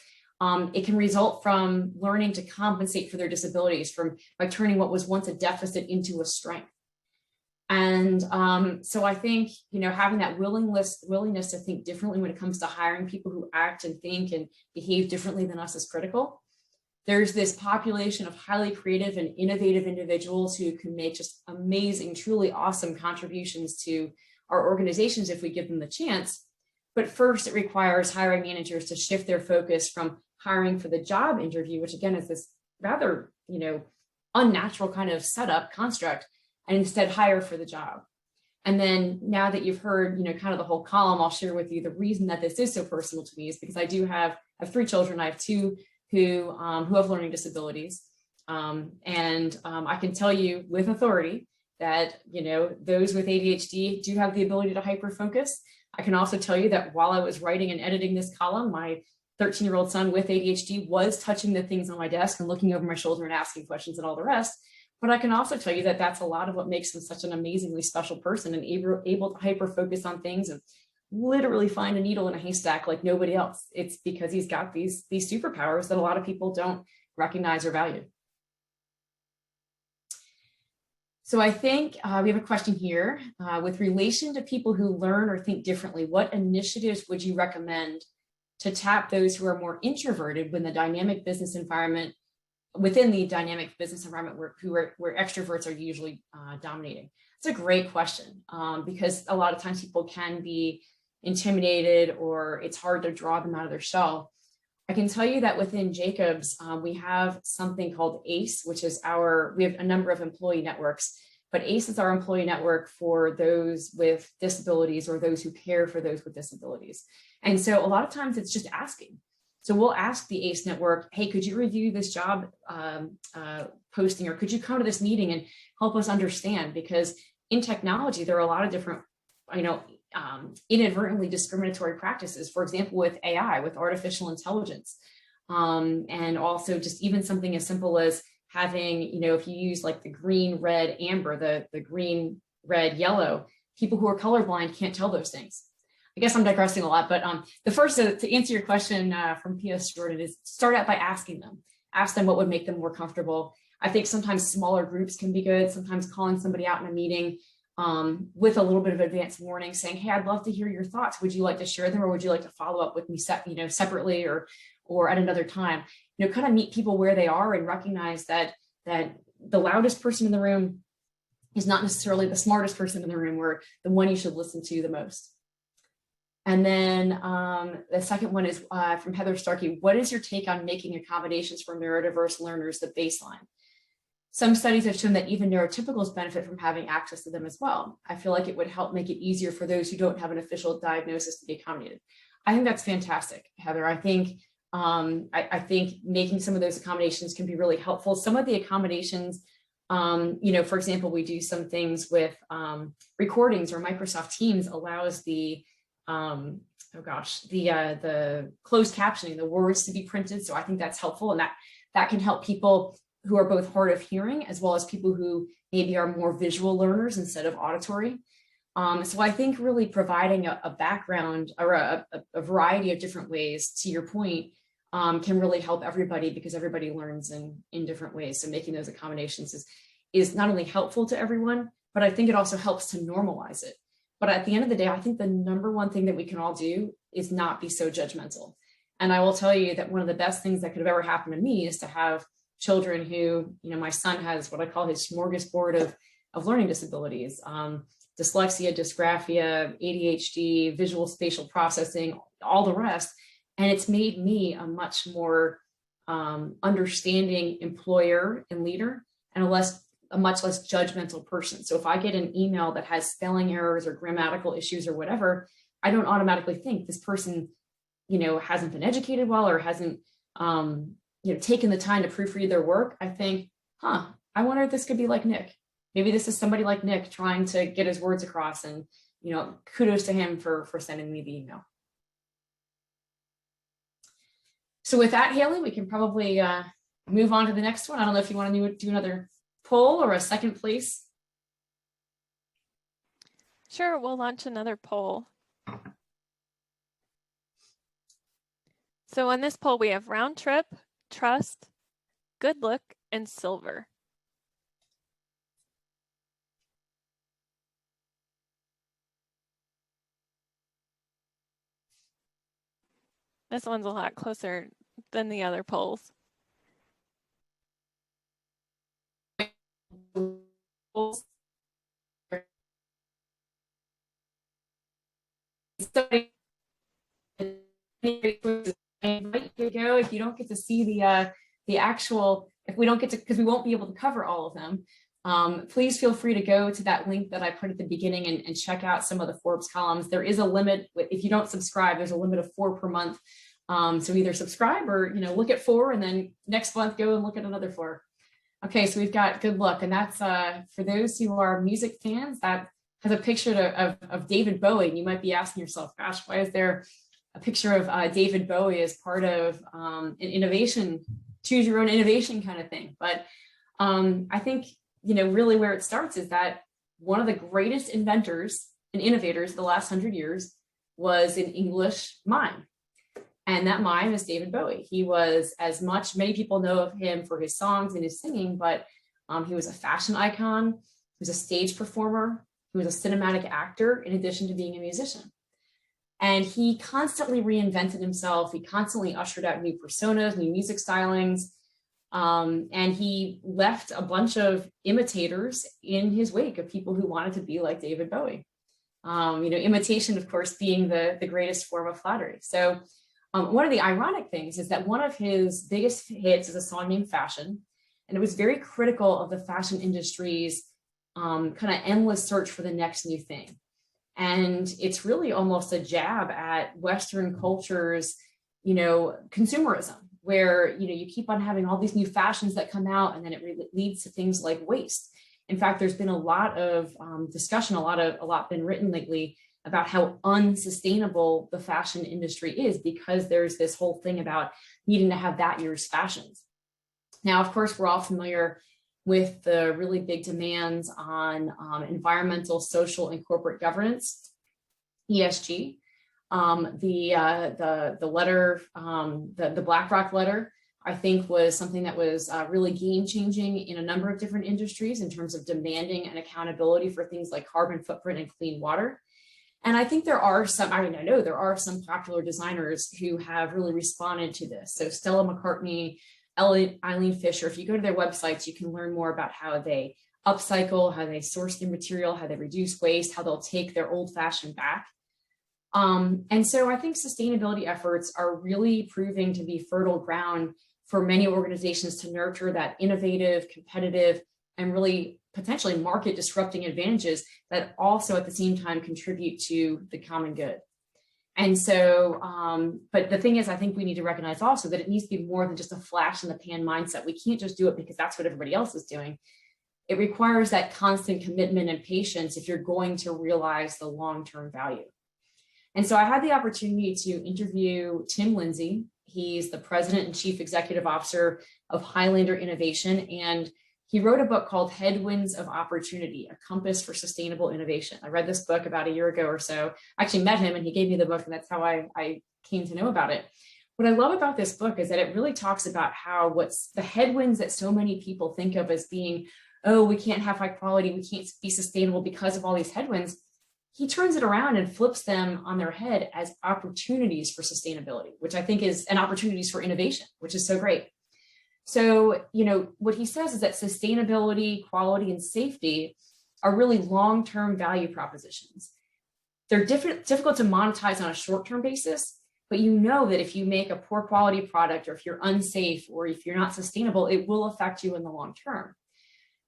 it can result from learning to compensate for their disabilities by turning what was once a deficit into a strength. And so I think, having that willingness to think differently when it comes to hiring people who act and think and behave differently than us is critical. There's this population of highly creative and innovative individuals who can make just amazing, truly awesome contributions to our organizations if we give them the chance. But first, it requires hiring managers to shift their focus from hiring for the job interview, which again is this rather, unnatural kind of setup construct, and instead hire for the job. And then now that you've heard, kind of the whole column, I'll share with you the reason that this is so personal to me is because I have 3 children. I have 2 who have learning disabilities. I can tell you with authority that, those with ADHD do have the ability to hyperfocus. I can also tell you that while I was writing and editing this column, my 13-year-old son with ADHD was touching the things on my desk and looking over my shoulder and asking questions and all the rest. But I can also tell you that that's a lot of what makes him such an amazingly special person and able to hyper-focus on things and literally find a needle in a haystack like nobody else. It's because he's got these superpowers that a lot of people don't recognize or value. So I think we have a question here. With relation to people who learn or think differently, what initiatives would you recommend to tap those who are more introverted within the dynamic business environment where extroverts are usually dominating? It's a great question because a lot of times people can be intimidated or it's hard to draw them out of their shell. I can tell you that within Jacobs, we have something called ACE, which is we have a number of employee networks, but ACE is our employee network for those with disabilities or those who care for those with disabilities. And so a lot of times it's just asking. So we'll ask the ACE network, hey, could you review this job posting, or could you come to this meeting and help us understand? Because in technology, there are a lot of different, inadvertently discriminatory practices, for example, with AI, with artificial intelligence. And also just even something as simple as having, if you use like the green, red, amber, the green, red, yellow, people who are colorblind can't tell those things. I guess I'm digressing a lot, but the first to answer your question from P.S. Jordan is start out by asking them. Ask them what would make them more comfortable. I think sometimes smaller groups can be good. Sometimes calling somebody out in a meeting with a little bit of advance warning saying, hey, I'd love to hear your thoughts. Would you like to share them, or would you like to follow up with me separately or at another time? Kind of meet people where they are and recognize that the loudest person in the room is not necessarily the smartest person in the room, or the one you should listen to the most. And then the second one is from Heather Starkey. What is your take on making accommodations for neurodiverse learners the baseline? Some studies have shown that even neurotypicals benefit from having access to them as well. I feel like it would help make it easier for those who don't have an official diagnosis to be accommodated. I think that's fantastic, Heather. I think making some of those accommodations can be really helpful. Some of the accommodations, for example, we do some things with recordings, or Microsoft Teams allows the closed captioning, the words to be printed. So I think that's helpful, and that can help people who are both hard of hearing as well as people who maybe are more visual learners instead of auditory. So I think really providing a background or a variety of different ways, to your point, can really help everybody, because everybody learns in different ways. So making those accommodations is not only helpful to everyone, but I think it also helps to normalize it. But at the end of the day, I think the number one thing that we can all do is not be so judgmental. And I will tell you that one of the best things that could have ever happened to me is to have children who, my son has what I call his smorgasbord of learning disabilities, dyslexia, dysgraphia, ADHD, visual spatial processing, all the rest. And it's made me a much more understanding employer and leader, and a much less judgmental person. So if I get an email that has spelling errors or grammatical issues or whatever, I don't automatically think this person, hasn't been educated well, or hasn't, taken the time to proofread their work. I think, I wonder if this could be like Nick. Maybe this is somebody like Nick trying to get his words across, and, kudos to him for sending me the email. So with that, Haley, we can probably move on to the next one. I don't know if you want to do another poll or a second place. Sure, we'll launch another poll. So on this poll, we have round trip, trust, good look, and silver. This one's a lot closer than the other polls. If you don't get to see the actual, if we don't get to, because we won't be able to cover all of them, please feel free to go to that link that I put at the beginning and check out some of the Forbes columns. There is a limit. If you don't subscribe, there's a limit of 4 per month. So either subscribe or, look at 4, and then next month go and look at another 4. Okay, so we've got good luck. And that's for those who are music fans, that has a picture of David Bowie. And you might be asking yourself, gosh, why is there a picture of David Bowie as part of an innovation, choose your own innovation kind of thing? But I think, really where it starts is that one of the greatest inventors and innovators of the last 100 years was an English mime. And that mime is David Bowie. He was many people know of him for his songs and his singing, but he was a fashion icon. He was a stage performer. He was a cinematic actor, in addition to being a musician. And he constantly reinvented himself. He constantly ushered out new personas, new music stylings. And he left a bunch of imitators in his wake of people who wanted to be like David Bowie. Imitation, of course, being the greatest form of flattery. So one of the ironic things is that one of his biggest hits is a song named Fashion. And it was very critical of the fashion industry's kind of endless search for the next new thing. And it's really almost a jab at Western culture's, consumerism, where, you keep on having all these new fashions that come out, and then it leads to things like waste. In fact, there's been a lot of discussion, a lot been written lately about how unsustainable the fashion industry is, because there's this whole thing about needing to have that year's fashions. Now, of course, we're all familiar with the really big demands on environmental, social, and corporate governance, ESG. The letter, the BlackRock letter, I think, was something that was really game changing in a number of different industries in terms of demanding an accountability for things like carbon footprint and clean water. And I think there are some, I know there are some popular designers who have really responded to this. So Stella McCartney, Eileen Fisher, if you go to their websites, you can learn more about how they upcycle, how they source their material, how they reduce waste, how they'll take their old fashioned back. And so I think sustainability efforts are really proving to be fertile ground for many organizations to nurture that innovative, competitive, and really potentially market disrupting advantages that also at the same time contribute to the common good. And so, but the thing is, I think we need to recognize also that it needs to be more than just a flash in the pan mindset. We can't just do it because that's what everybody else is doing. It requires that constant commitment and patience if you're going to realize the long-term value. And so I had the opportunity to interview Tim Lindsay. He's the president and chief executive officer of Highlander Innovation, and he wrote a book called Headwinds of Opportunity, A Compass for Sustainable Innovation. I read this book about a year ago or so. I actually met him and he gave me the book, and that's how I came to know about it. What I love about this book is that it really talks about how what's the headwinds that so many people think of as being, oh, we can't have high quality, we can't be sustainable because of all these headwinds. He turns it around and flips them on their head as opportunities for sustainability, which I think is, and opportunities for innovation, which is so great. So, what he says is that sustainability, quality, and safety are really long-term value propositions. They're difficult to monetize on a short-term basis, but that if you make a poor quality product, or if you're unsafe, or if you're not sustainable, it will affect you in the long term.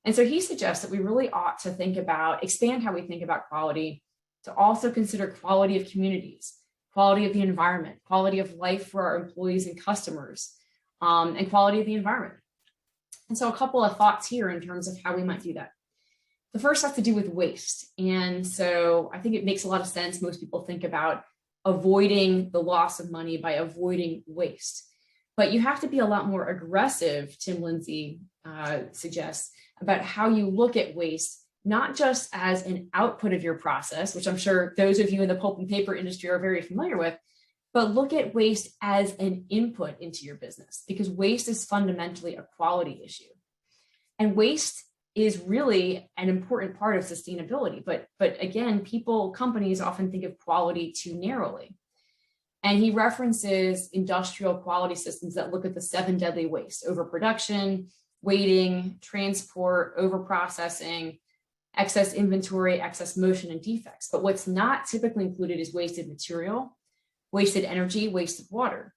And so he suggests that we really ought to expand how we think about quality, to also consider quality of communities, quality of the environment, quality of life for our employees and customers, and quality of the environment. And so a couple of thoughts here in terms of how we might do that. The first has to do with waste. And so I think it makes a lot of sense. Most people think about avoiding the loss of money by avoiding waste. But you have to be a lot more aggressive, Tim Lindsay suggests, about how you look at waste, not just as an output of your process, which I'm sure those of you in the pulp and paper industry are very familiar with, but look at waste as an input into your business, because waste is fundamentally a quality issue. And waste is really an important part of sustainability. But again, companies often think of quality too narrowly. And he references industrial quality systems that look at the 7 deadly wastes: overproduction, weighting, transport, overprocessing, excess inventory, excess motion, and defects. But what's not typically included is wasted material, wasted energy, wasted water.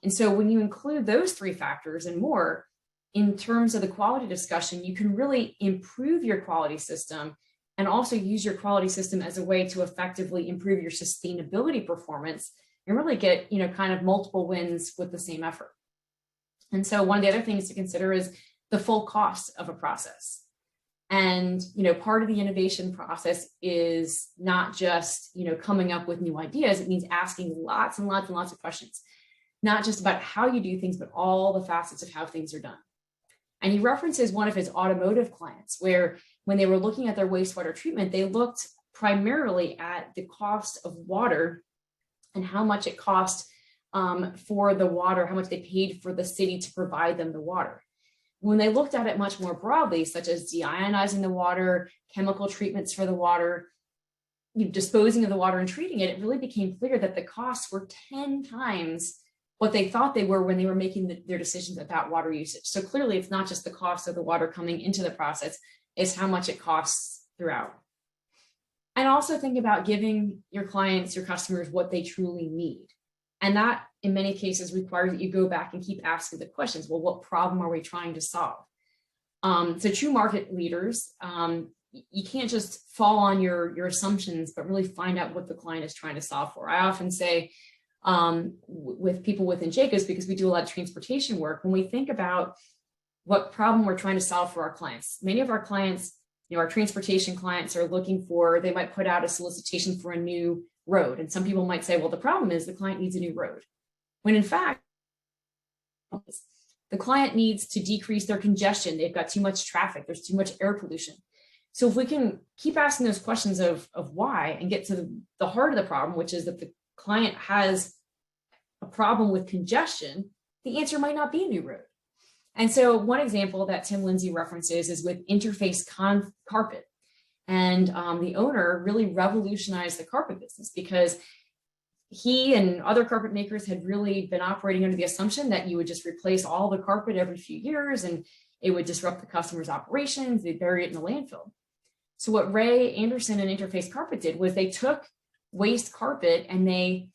And so when you include those 3 factors and more in terms of the quality discussion, you can really improve your quality system and also use your quality system as a way to effectively improve your sustainability performance and really get, kind of multiple wins with the same effort. And so one of the other things to consider is the full cost of a process. And, part of the innovation process is not just, coming up with new ideas. It means asking lots and lots and lots of questions, not just about how you do things, but all the facets of how things are done. And he references one of his automotive clients where when they were looking at their wastewater treatment, they looked primarily at the cost of water and how much it cost for the water, how much they paid for the city to provide them the water. When they looked at it much more broadly, such as deionizing the water, chemical treatments for the water, disposing of the water and treating it, it really became clear that the costs were 10 times what they thought they were when they were making their decisions about water usage. So clearly it's not just the cost of the water coming into the process, it's how much it costs throughout. And also think about giving your clients, your customers, what they truly need. And that, in many cases, requires that you go back and keep asking the questions. Well, what problem are we trying to solve? So true market leaders, you can't just fall on your assumptions, but really find out what the client is trying to solve for. I often say, with people within Jacobs, because we do a lot of transportation work. When we think about what problem we're trying to solve for our clients, many of our clients, our transportation clients are looking for, they might put out a solicitation for a new road. And some people might say, well, the problem is the client needs a new road. When in fact, the client needs to decrease their congestion. They've got too much traffic. There's too much air pollution. So if we can keep asking those questions of why and get to the heart of the problem, which is that the client has a problem with congestion, the answer might not be a new road. And so one example that Tim Lindsay references is with Interface Carpet. And the owner really revolutionized the carpet business because he and other carpet makers had really been operating under the assumption that you would just replace all the carpet every few years and it would disrupt the customer's operations. They'd bury it in the landfill. So what Ray Anderson and Interface Carpet did was they took waste carpet and they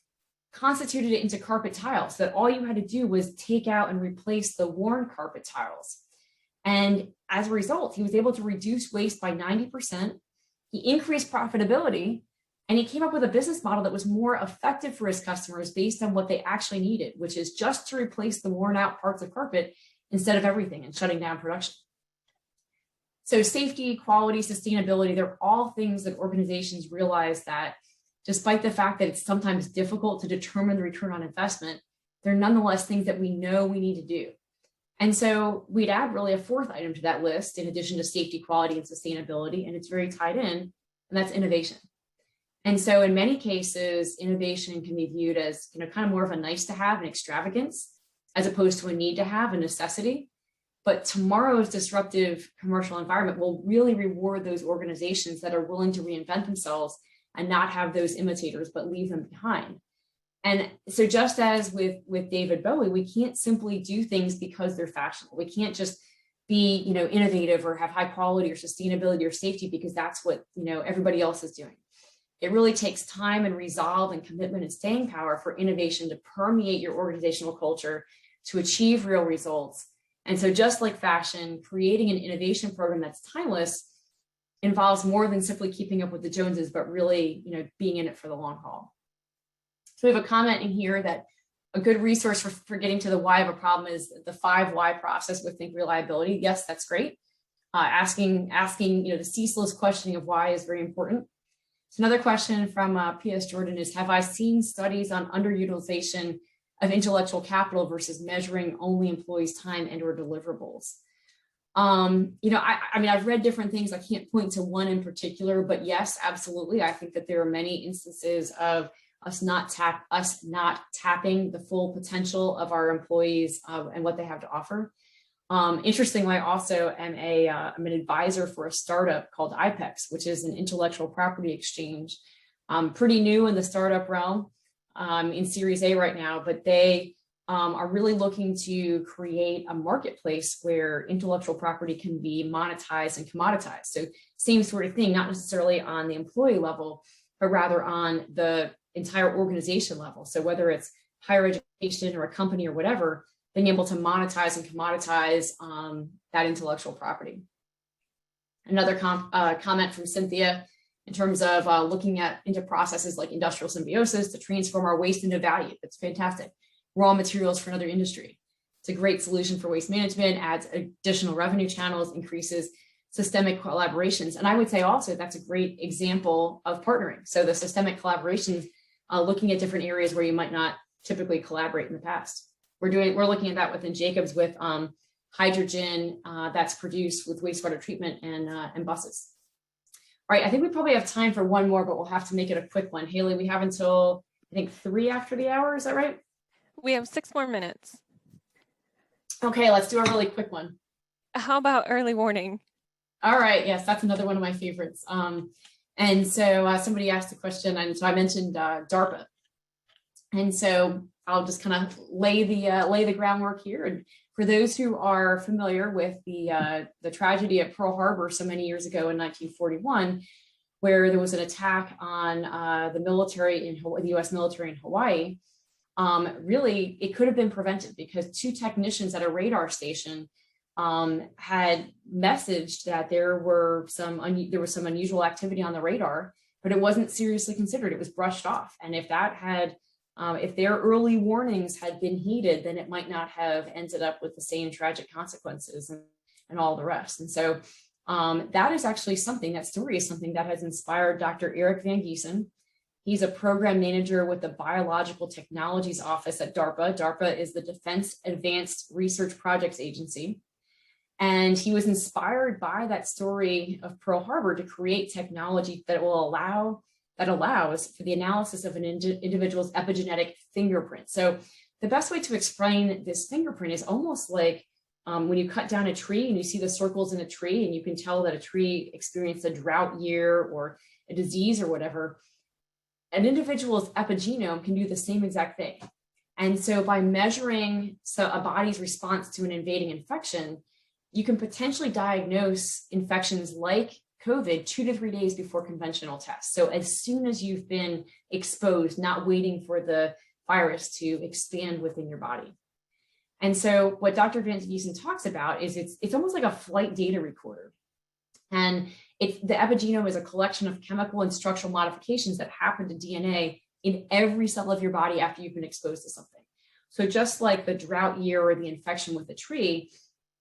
constituted it into carpet tiles, so that all you had to do was take out and replace the worn carpet tiles. And as a result, he was able to reduce waste by 90%. He increased profitability, and he came up with a business model that was more effective for his customers based on what they actually needed, which is just to replace the worn out parts of carpet instead of everything and shutting down production. So safety, quality, sustainability, they're all things that organizations realize that despite the fact that it's sometimes difficult to determine the return on investment, they're nonetheless things that we know we need to do. And so we'd add really a fourth item to that list in addition to safety, quality, and sustainability, and it's very tied in, and that's innovation. And so in many cases, innovation can be viewed as kind of more of a nice to have, an extravagance, as opposed to a need to have, a necessity. But tomorrow's disruptive commercial environment will really reward those organizations that are willing to reinvent themselves and not have those imitators, but leave them behind. And so just as with David Bowie, we can't simply do things because they're fashionable. We can't just be, innovative or have high quality or sustainability or safety because that's what, everybody else is doing. It really takes time and resolve and commitment and staying power for innovation to permeate your organizational culture to achieve real results. And so just like fashion, creating an innovation program that's timeless involves more than simply keeping up with the Joneses, but really, being in it for the long haul. So we have a comment in here that a good resource for getting to the why of a problem is the 5 why process with Think Reliability. Yes, that's great. Asking, the ceaseless questioning of why is very important. So another question from P.S. Jordan is, have I seen studies on underutilization of intellectual capital versus measuring only employees' time and or deliverables? I've read different things. I can't point to one in particular, but yes, absolutely. I think that there are many instances of us not tapping the full potential of our employees and what they have to offer. Interestingly, I also am I'm an advisor for a startup called IPEX, which is an intellectual property exchange. Pretty new in the startup realm, in Series A right now, but they are really looking to create a marketplace where intellectual property can be monetized and commoditized. So same sort of thing, not necessarily on the employee level, but rather on the entire organization level. So whether it's higher education or a company or whatever, being able to monetize and commoditize that intellectual property. Another comment from Cynthia in terms of looking into processes like industrial symbiosis to transform our waste into value. That's fantastic. Raw materials for another industry. It's a great solution for waste management, adds additional revenue channels, increases systemic collaborations. And I would say also that's a great example of partnering. So the systemic collaborations, looking at different areas where you might not typically collaborate in the past. We're looking at that within Jacobs with hydrogen that's produced with wastewater treatment and buses. All right, I think we probably have time for one more, but we'll have to make it a quick one. Haley, we have until, I think, 3 after the hour, is that right? We have 6 more minutes. Okay, let's do a really quick one. How about early warning? All right, yes, that's another one of my favorites. And so somebody asked a question, and so I mentioned DARPA. And so I'll just kind of lay the groundwork here. And for those who are familiar with the tragedy at Pearl Harbor so many years ago in 1941, where there was an attack on the military in Hawaii, the U.S. military in Hawaii, really it could have been prevented because 2 technicians at a radar station had messaged that there was some unusual activity on the radar, but it wasn't seriously considered. It was brushed off, and if that had If their early warnings had been heeded, then it might not have ended up with the same tragic consequences and all the rest. And so that is actually something, that story is something that has inspired Dr. Eric Van Giesen. He's a program manager with the Biological Technologies Office at DARPA. DARPA is the Defense Advanced Research Projects Agency. And he was inspired by that story of Pearl Harbor to create technology that allows for the analysis of an individual's epigenetic fingerprint. So the best way to explain this fingerprint is almost like when you cut down a tree and you see the circles in a tree and you can tell that a tree experienced a drought year or a disease or whatever. An individual's epigenome can do the same exact thing. And so by measuring a body's response to an invading infection, you can potentially diagnose infections like COVID 2 to 3 days before conventional tests. So as soon as you've been exposed, not waiting for the virus to expand within your body. And so what Dr. Van Giesen talks about is it's almost like a flight data recorder. And the epigenome is a collection of chemical and structural modifications that happen to DNA in every cell of your body after you've been exposed to something. So just like the drought year or the infection with a tree,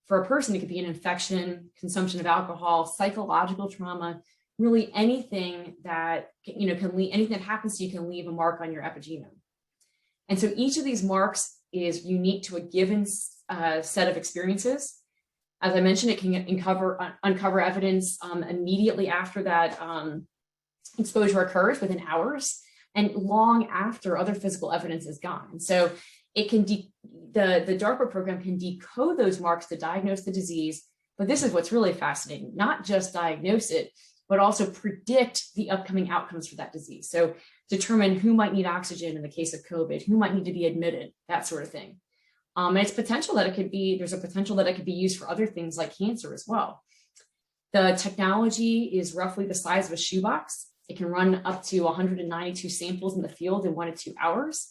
for a person, it could be an infection, consumption of alcohol, psychological trauma, really anything that, anything that happens to you can leave a mark on your epigenome. And so each of these marks is unique to a given set of experiences. As I mentioned, it can uncover evidence immediately after that exposure occurs, within hours, and long after other physical evidence is gone. And so it can the DARPA program can decode those marks to diagnose the disease. But this is what's really fascinating: not just diagnose it, but also predict the upcoming outcomes for that disease. So determine who might need oxygen in the case of COVID, who might need to be admitted, that sort of thing. And there's a potential that it could be used for other things like cancer as well. The technology is roughly the size of a shoebox. It can run up to 192 samples in the field in 1 to 2 hours.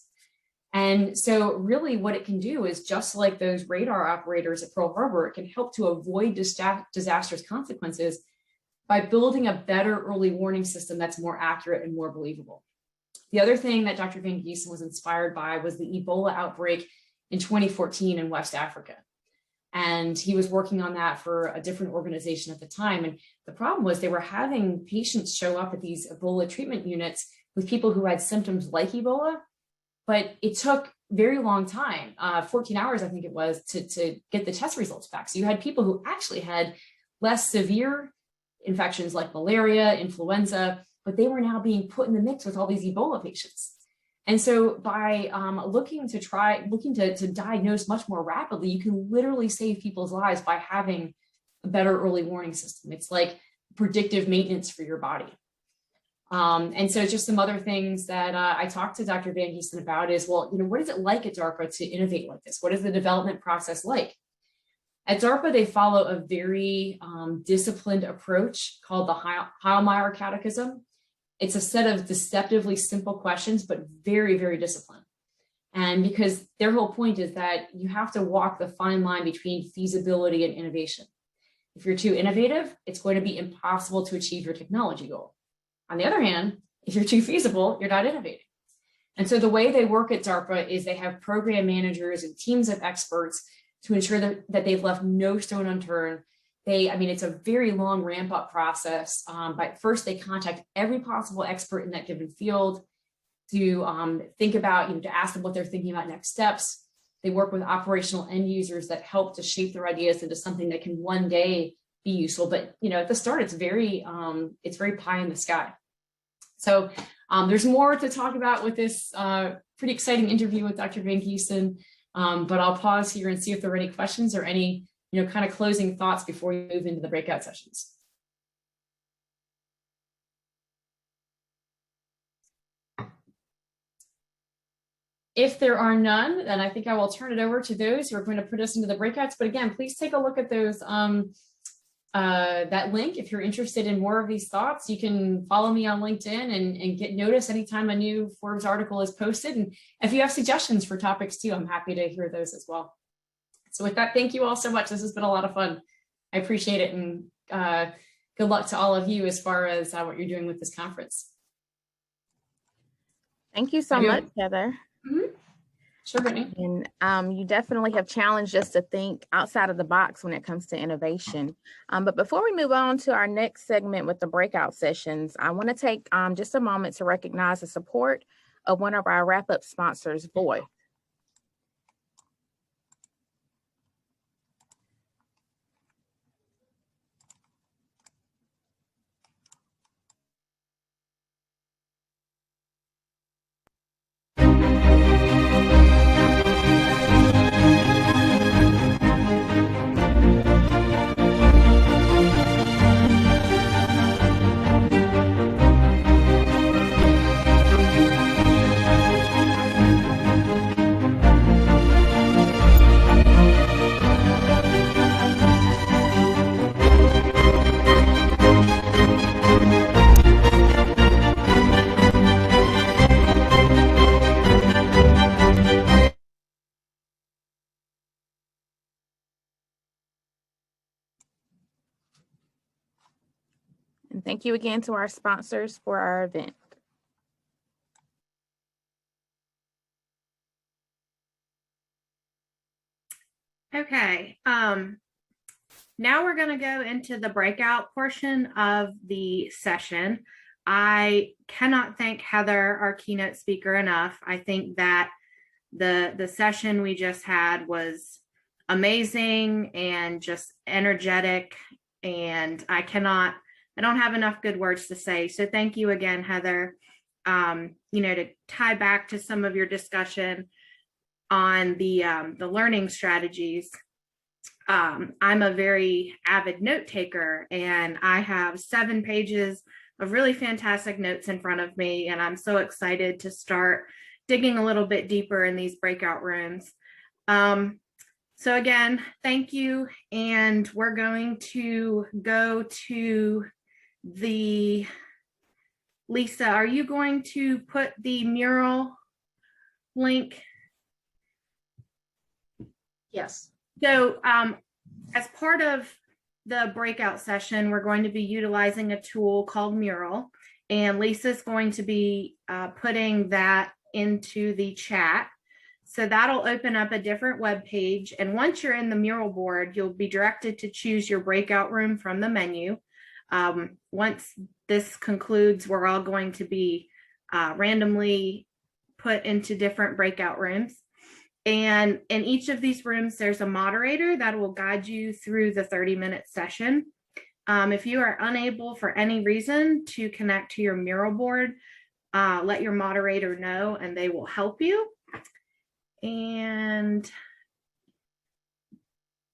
And so really what it can do is, just like those radar operators at Pearl Harbor, it can help to avoid disastrous consequences by building a better early warning system that's more accurate and more believable. The other thing that Dr. Van Giesen was inspired by was the Ebola outbreak in 2014 in West Africa. And he was working on that for a different organization at the time. And the problem was they were having patients show up at these Ebola treatment units with people who had symptoms like Ebola, but it took very long time, 14 hours, I think it was, to get the test results back. So you had people who actually had less severe infections like malaria, influenza, but they were now being put in the mix with all these Ebola patients. And so by looking to diagnose much more rapidly, you can literally save people's lives by having a better early warning system. It's like predictive maintenance for your body. And so just some other things that I talked to Dr. Van Giesen about is, well, what is it like at DARPA to innovate like this? What is the development process like? At DARPA, they follow a very disciplined approach called the Heilmeyer Catechism. It's a set of deceptively simple questions, but very, very disciplined. And because their whole point is that you have to walk the fine line between feasibility and innovation. If you're too innovative, it's going to be impossible to achieve your technology goal. On the other hand, if you're too feasible, you're not innovating. And so the way they work at DARPA is they have program managers and teams of experts to ensure that they've left no stone unturned. It's a very long ramp up process. But first they contact every possible expert in that given field to think about, to ask them what they're thinking about next steps. They work with operational end users that help to shape their ideas into something that can one day be useful. But, at the start, it's very pie in the sky. So there's more to talk about with this pretty exciting interview with Dr. Van Giesen. But I'll pause here and see if there are any questions or any, kind of closing thoughts before we move into the breakout sessions. If there are none, then I think I will turn it over to those who are going to put us into the breakouts. But again, please take a look at those, that link. If you're interested in more of these thoughts, you can follow me on LinkedIn and get notice anytime a new Forbes article is posted. And if you have suggestions for topics too, I'm happy to hear those as well. So with that, thank you all so much. This has been a lot of fun. I appreciate it. And good luck to all of you as far as what you're doing with this conference. Thank you so much, Heather. Sure, Brittany. And you definitely have challenged us to think outside of the box when it comes to innovation. But before we move on to our next segment with the breakout sessions, I want to take just a moment to recognize the support of one of our wrap-up sponsors, Voith. And thank you again to our sponsors for our event. Okay, now we're going to go into the breakout portion of the session. I cannot thank Heather, our keynote speaker, enough. I think that the session we just had was amazing and just energetic, and I don't have enough good words to say. So thank you again, Heather. To tie back to some of your discussion on the learning strategies, I'm a very avid note taker, and I have 7 pages of really fantastic notes in front of me, and I'm so excited to start digging a little bit deeper in these breakout rooms. So again, thank you, and we're going to go to Lisa, are you going to put the mural link? Yes. So as part of the breakout session, we're going to be utilizing a tool called Mural, and Lisa's going to be putting that into the chat. So that'll open up a different web page. And once you're in the Mural board, you'll be directed to choose your breakout room from the menu. Once this concludes, we're all going to be randomly put into different breakout rooms. And in each of these rooms, there's a moderator that will guide you through the 30-minute session. If you are unable for any reason to connect to your Mural board, let your moderator know and they will help you. And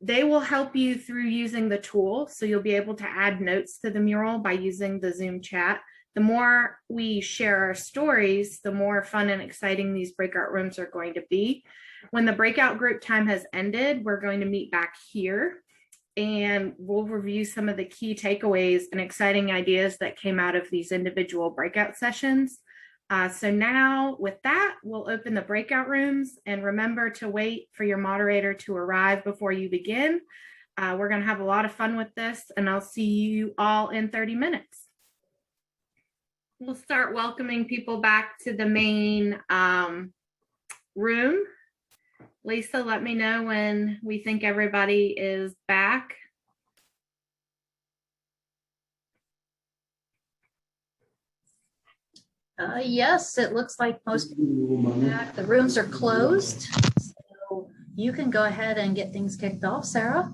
they will help you through using the tool. So you'll be able to add notes to the mural by using the Zoom chat. The more we share our stories, the more fun and exciting these breakout rooms are going to be. When the breakout group time has ended, we're going to meet back here and we'll review some of the key takeaways and exciting ideas that came out of these individual breakout sessions. So now with that, we'll open the breakout rooms, and remember to wait for your moderator to arrive before you begin. We're going to have a lot of fun with this, and I'll see you all in 30 minutes. We'll start welcoming people back to the main room. Lisa, let me know when we think everybody is back. Yes, it looks like most people are back. The rooms are closed, so you can go ahead and get things kicked off, Sarah.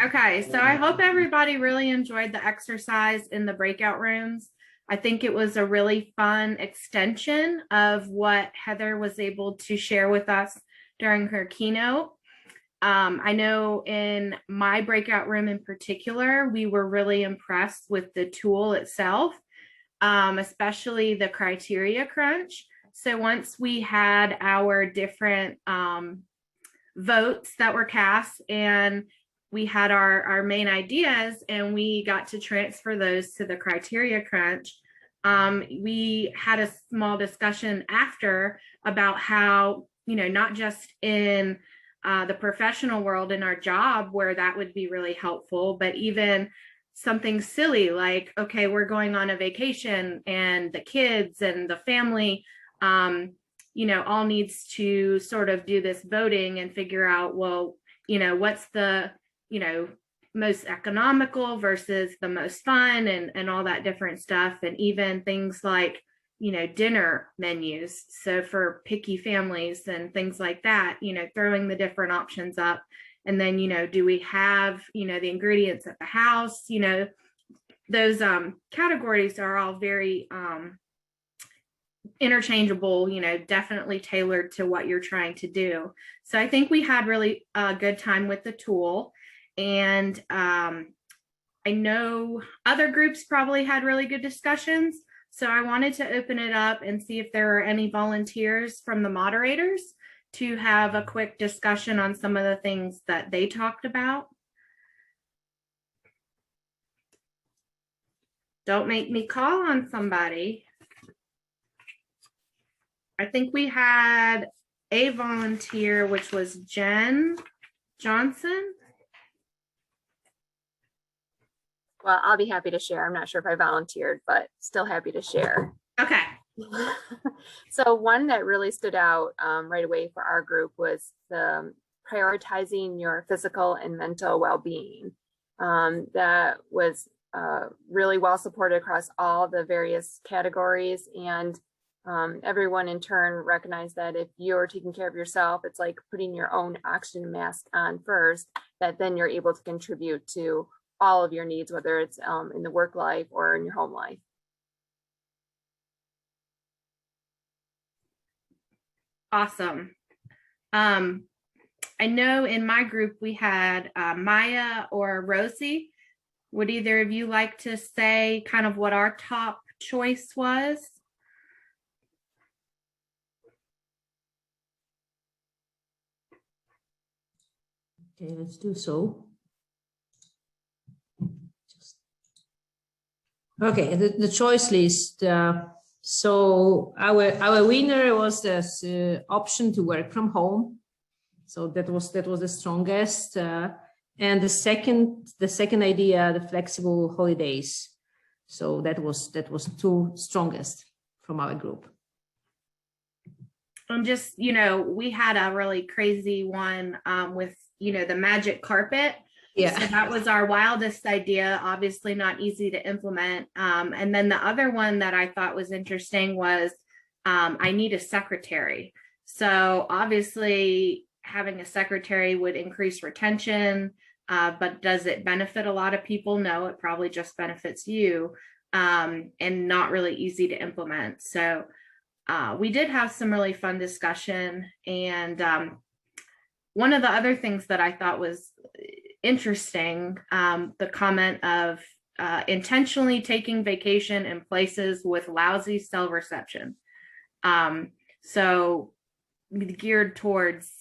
Okay, so I hope everybody really enjoyed the exercise in the breakout rooms. I think it was a really fun extension of what Heather was able to share with us during her keynote. I know in my breakout room in particular, we were really impressed with the tool itself, especially the criteria crunch. So once we had our different votes that were cast and we had our main ideas and we got to transfer those to the criteria crunch, we had a small discussion after about how, not just in the professional world in our job where that would be really helpful, but even something silly like, okay, we're going on a vacation and the kids and the family all needs to sort of do this voting and figure out, well, what's the, most economical versus the most fun and all that different stuff. And even things like, dinner menus. So for picky families and things like that, throwing the different options up. And then, do we have, the ingredients at the house? Those categories are all very interchangeable, definitely tailored to what you're trying to do. So I think we had really a good time with the tool. And I know other groups probably had really good discussions. So I wanted to open it up and see if there are any volunteers from the moderators to have a quick discussion on some of the things that they talked about. Don't make me call on somebody. I think we had a volunteer, which was Jen Johnson. Well, I'll be happy to share. I'm not sure if I volunteered, but still happy to share. Okay. So one that really stood out right away for our group was the prioritizing your physical and mental well-being. That was really well supported across all the various categories, and everyone in turn recognized that if you're taking care of yourself, it's like putting your own oxygen mask on first, that then you're able to contribute to all of your needs, whether it's in the work life or in your home life. Awesome. I know in my group we had Maya or Rosie. Would either of you like to say kind of what our top choice was? Okay, let's do so. Okay, the choice list. So our winner was this option to work from home. So that was the strongest. And the second idea, the flexible holidays. So that was two strongest from our group. Just, we had a really crazy one with, the magic carpet. Yeah. So that was our wildest idea, obviously not easy to implement. And then the other one that I thought was interesting was I need a secretary. So obviously having a secretary would increase retention, but does it benefit a lot of people? No, it probably just benefits you, and not really easy to implement. So we did have some really fun discussion. And one of the other things that I thought was interesting, the comment of intentionally taking vacation in places with lousy cell reception. So geared towards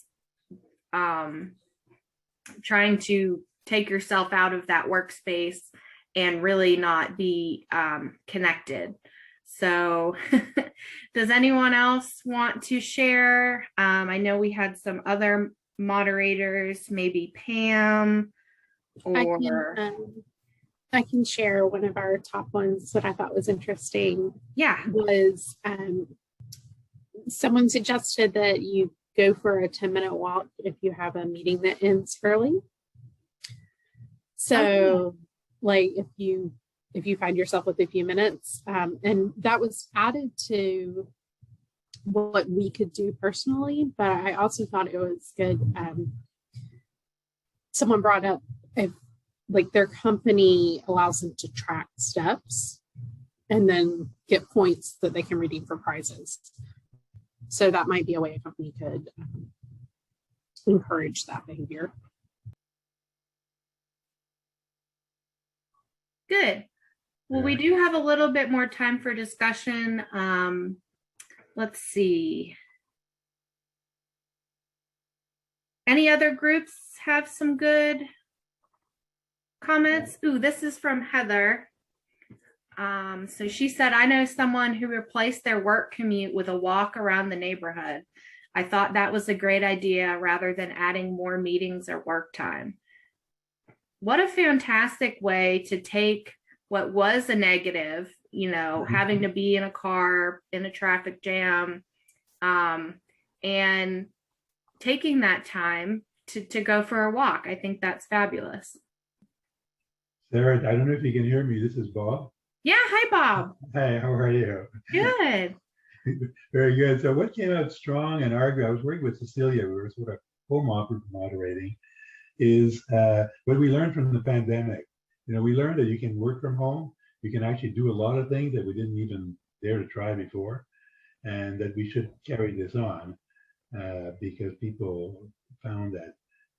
trying to take yourself out of that workspace and really not be connected. So does anyone else want to share? I know we had some other moderators, maybe Pam or I can share one of our top ones that I thought was interesting. Yeah. Was someone suggested that you go for a 10-minute walk if you have a meeting that ends early. So like if you find yourself with a few minutes, and that was added to what we could do personally, but I also thought it was good. Someone brought up if like their company allows them to track steps and then get points that they can redeem for prizes. So that might be a way a company could encourage that behavior. Good. Well, we do have a little bit more time for discussion. Let's see. Any other groups have some good comments? Ooh, this is from Heather. So she said, I know someone who replaced their work commute with a walk around the neighborhood. I thought that was a great idea rather than adding more meetings or work time. What a fantastic way to take what was a negative, having to be in a car in a traffic jam, and taking that time to go for a walk. I think that's fabulous. Sarah, I don't know if you can hear me. This is Bob. Yeah, hi, Bob. Hi, how are you? Good. Very good. So what came out strong in our group, I was working with Cecilia, we were sort of co-moderating, is what we learned from the pandemic. You know, we learned that you can work from home. You can actually do a lot of things that we didn't even dare to try before, and that we should carry this on because people found that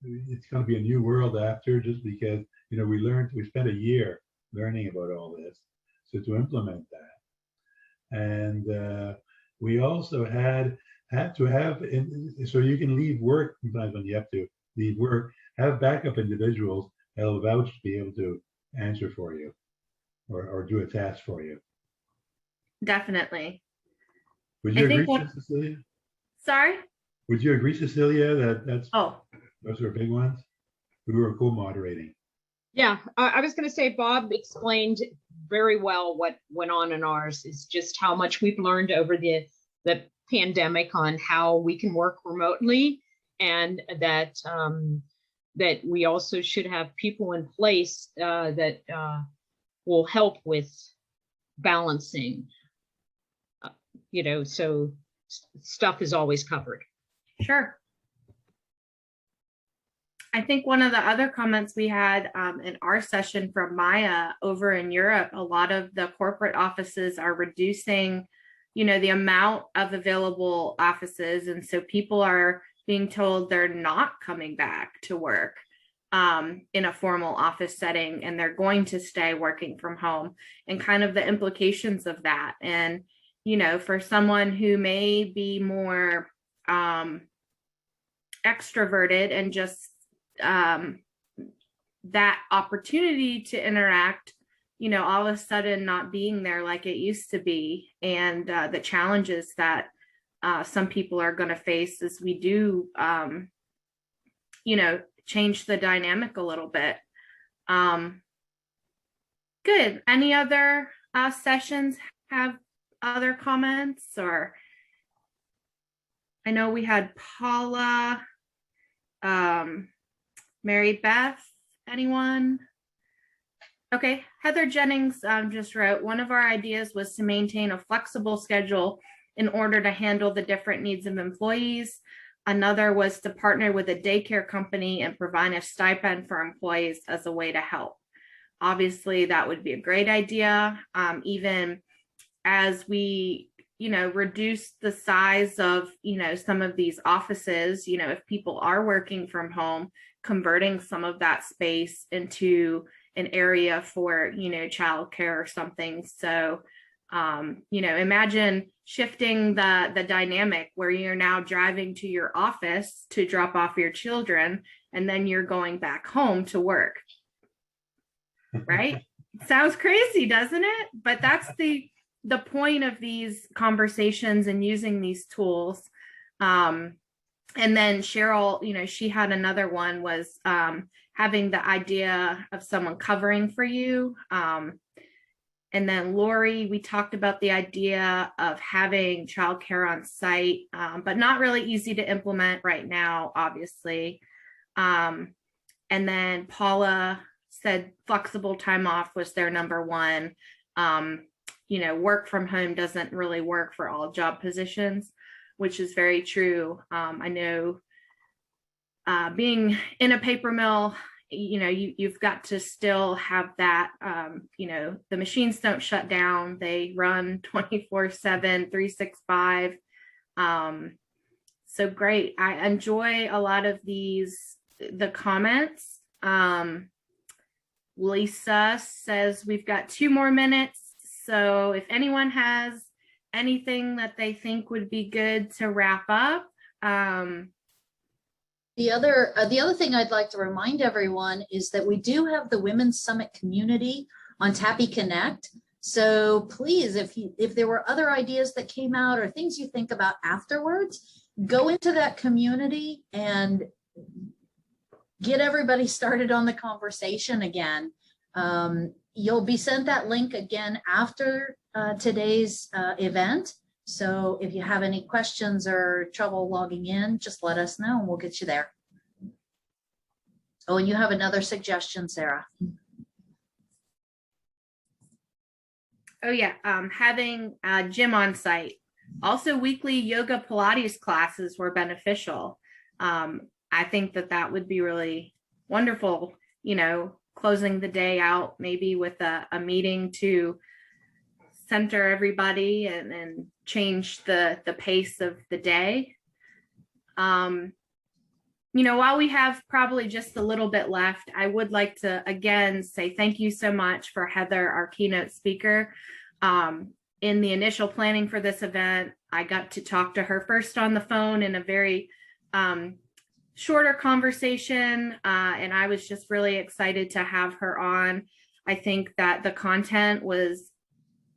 it's going to be a new world after, just because, you know, we spent a year learning about all this. So to implement that. And we also had to have, so you can leave work sometimes when you have to leave work, have backup individuals that'll vouch to be able to answer for you or do a task for you. Definitely. Would you agree, Cecilia? Sorry? Would you agree, Cecilia, that those are big ones? We were co-moderating. Yeah, I was going to say Bob explained very well what went on in ours, is just how much we've learned over the pandemic on how we can work remotely, and that that we also should have people in place that will help with balancing. You know, so stuff is always covered. Sure. I think one of the other comments we had in our session from Maya over in Europe, a lot of the corporate offices are reducing, you know, the amount of available offices. And so people are being told they're not coming back to work in a formal office setting, and they're going to stay working from home, and kind of the implications of that. And, you know, for someone who may be more extroverted and just that opportunity to interact, you know, all of a sudden not being there like it used to be, and the challenges that some people are going to face as we do, you know, change the dynamic a little bit. Good. Any other sessions have other comments? Or I know we had Paula, Mary Beth, anyone? Okay, Heather Jennings just wrote, one of our ideas was to maintain a flexible schedule in order to handle the different needs of employees. Another was to partner with a daycare company and provide a stipend for employees as a way to help. Obviously, that would be a great idea. Even as we, you know, reduce the size of, you know, some of these offices, you know, if people are working from home, converting some of that space into an area for, you know, childcare or something. So, you know, imagine shifting the dynamic where you're now driving to your office to drop off your children, and then you're going back home to work. Right? Sounds crazy, doesn't it? But that's the point of these conversations and using these tools. And then Cheryl, you know, she had another one, was having the idea of someone covering for you. And then Lori, we talked about the idea of having childcare on site, but not really easy to implement right now, obviously. And then Paula said flexible time off was their number one. You know, work from home doesn't really work for all job positions, which is very true. I know being in a paper mill, you know, you've got to still have that, you know, the machines don't shut down. They run 24/7, 365. So great. I enjoy a lot of the comments. Lisa says we've got 2 more minutes. So if anyone has anything that they think would be good to wrap up. The other thing I'd like to remind everyone is that we do have the Women's Summit community on TAPI Connect. So please, if there were other ideas that came out or things you think about afterwards, go into that community and get everybody started on the conversation again. You'll be sent that link again after today's event. So if you have any questions or trouble logging in, just let us know and we'll get you there. Oh, and you have another suggestion, Sarah. Oh yeah, having a gym on site. Also, weekly yoga Pilates classes were beneficial. I think that would be really wonderful, you know, closing the day out maybe with a meeting to center everybody and change the pace of the day. You know, while we have probably just a little bit left, I would like to again say thank you so much for Heather, our keynote speaker. In the initial planning for this event, I got to talk to her first on the phone in a very shorter conversation, and I was just really excited to have her on. I think that the content was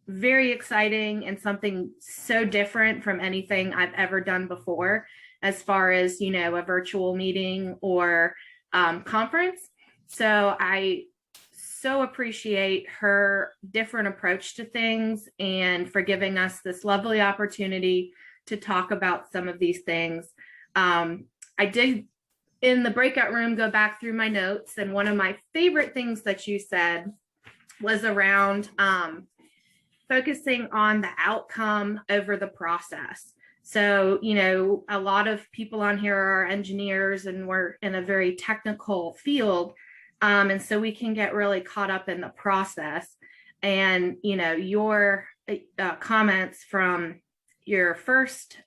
very exciting and something so different from anything I've ever done before, as far as, you know, a virtual meeting or conference. So I so appreciate her different approach to things and for giving us this lovely opportunity to talk about some of these things. I did in the breakout room go back through my notes, and one of my favorite things that you said was around focusing on the outcome over the process. So, you know, a lot of people on here are engineers and we're in a very technical field. And so we can get really caught up in the process. And, you know, your comments from your first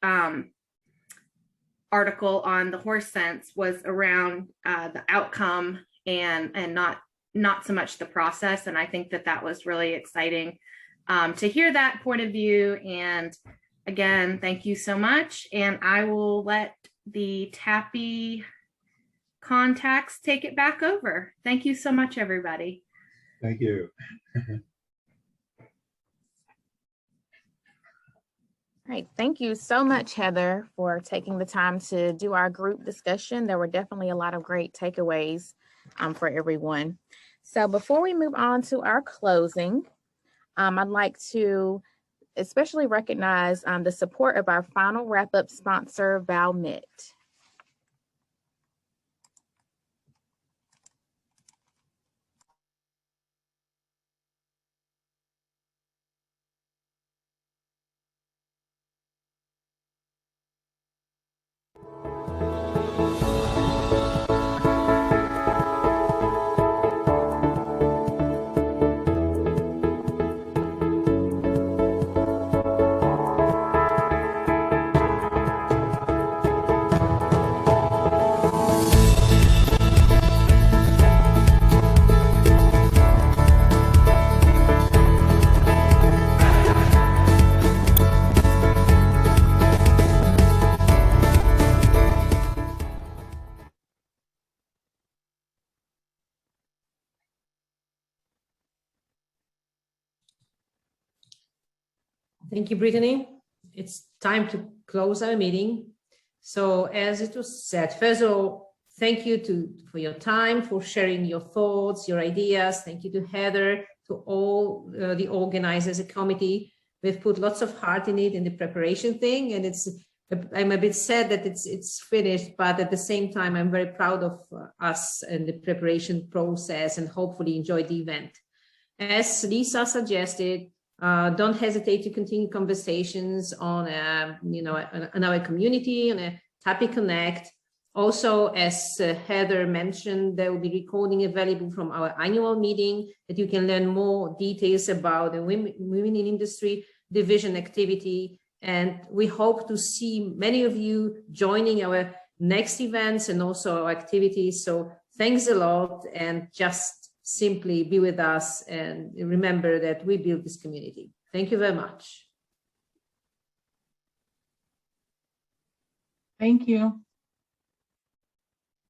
article on the horse sense was around the outcome and not so much the process. And I think that was really exciting to hear that point of view. And again, thank you so much. And I will let the TAPI contacts take it back over. Thank you so much, everybody. Thank you. All right, thank you so much, Heather, for taking the time to do our group discussion. There were definitely a lot of great takeaways for everyone. So before we move on to our closing, I'd like to especially recognize the support of our final wrap-up sponsor, Valmet. Thank you, Brittany. It's time to close our meeting. So as it was said, first of all, thank you for your time, for sharing your thoughts, your ideas. Thank you to Heather, to all the organizers, the committee. We've put lots of heart in it in the preparation thing, and I'm a bit sad that it's finished, but at the same time, I'm very proud of us and the preparation process, and hopefully enjoy the event. As Lisa suggested, don't hesitate to continue conversations on, on our community, on a TAPI Connect. Also, as Heather mentioned, there will be recording available from our annual meeting that you can learn more details about the Women in Industry Division activity. And we hope to see many of you joining our next events and also our activities. So thanks a lot, and just simply be with us and remember that we build this community. Thank you very much. Thank you.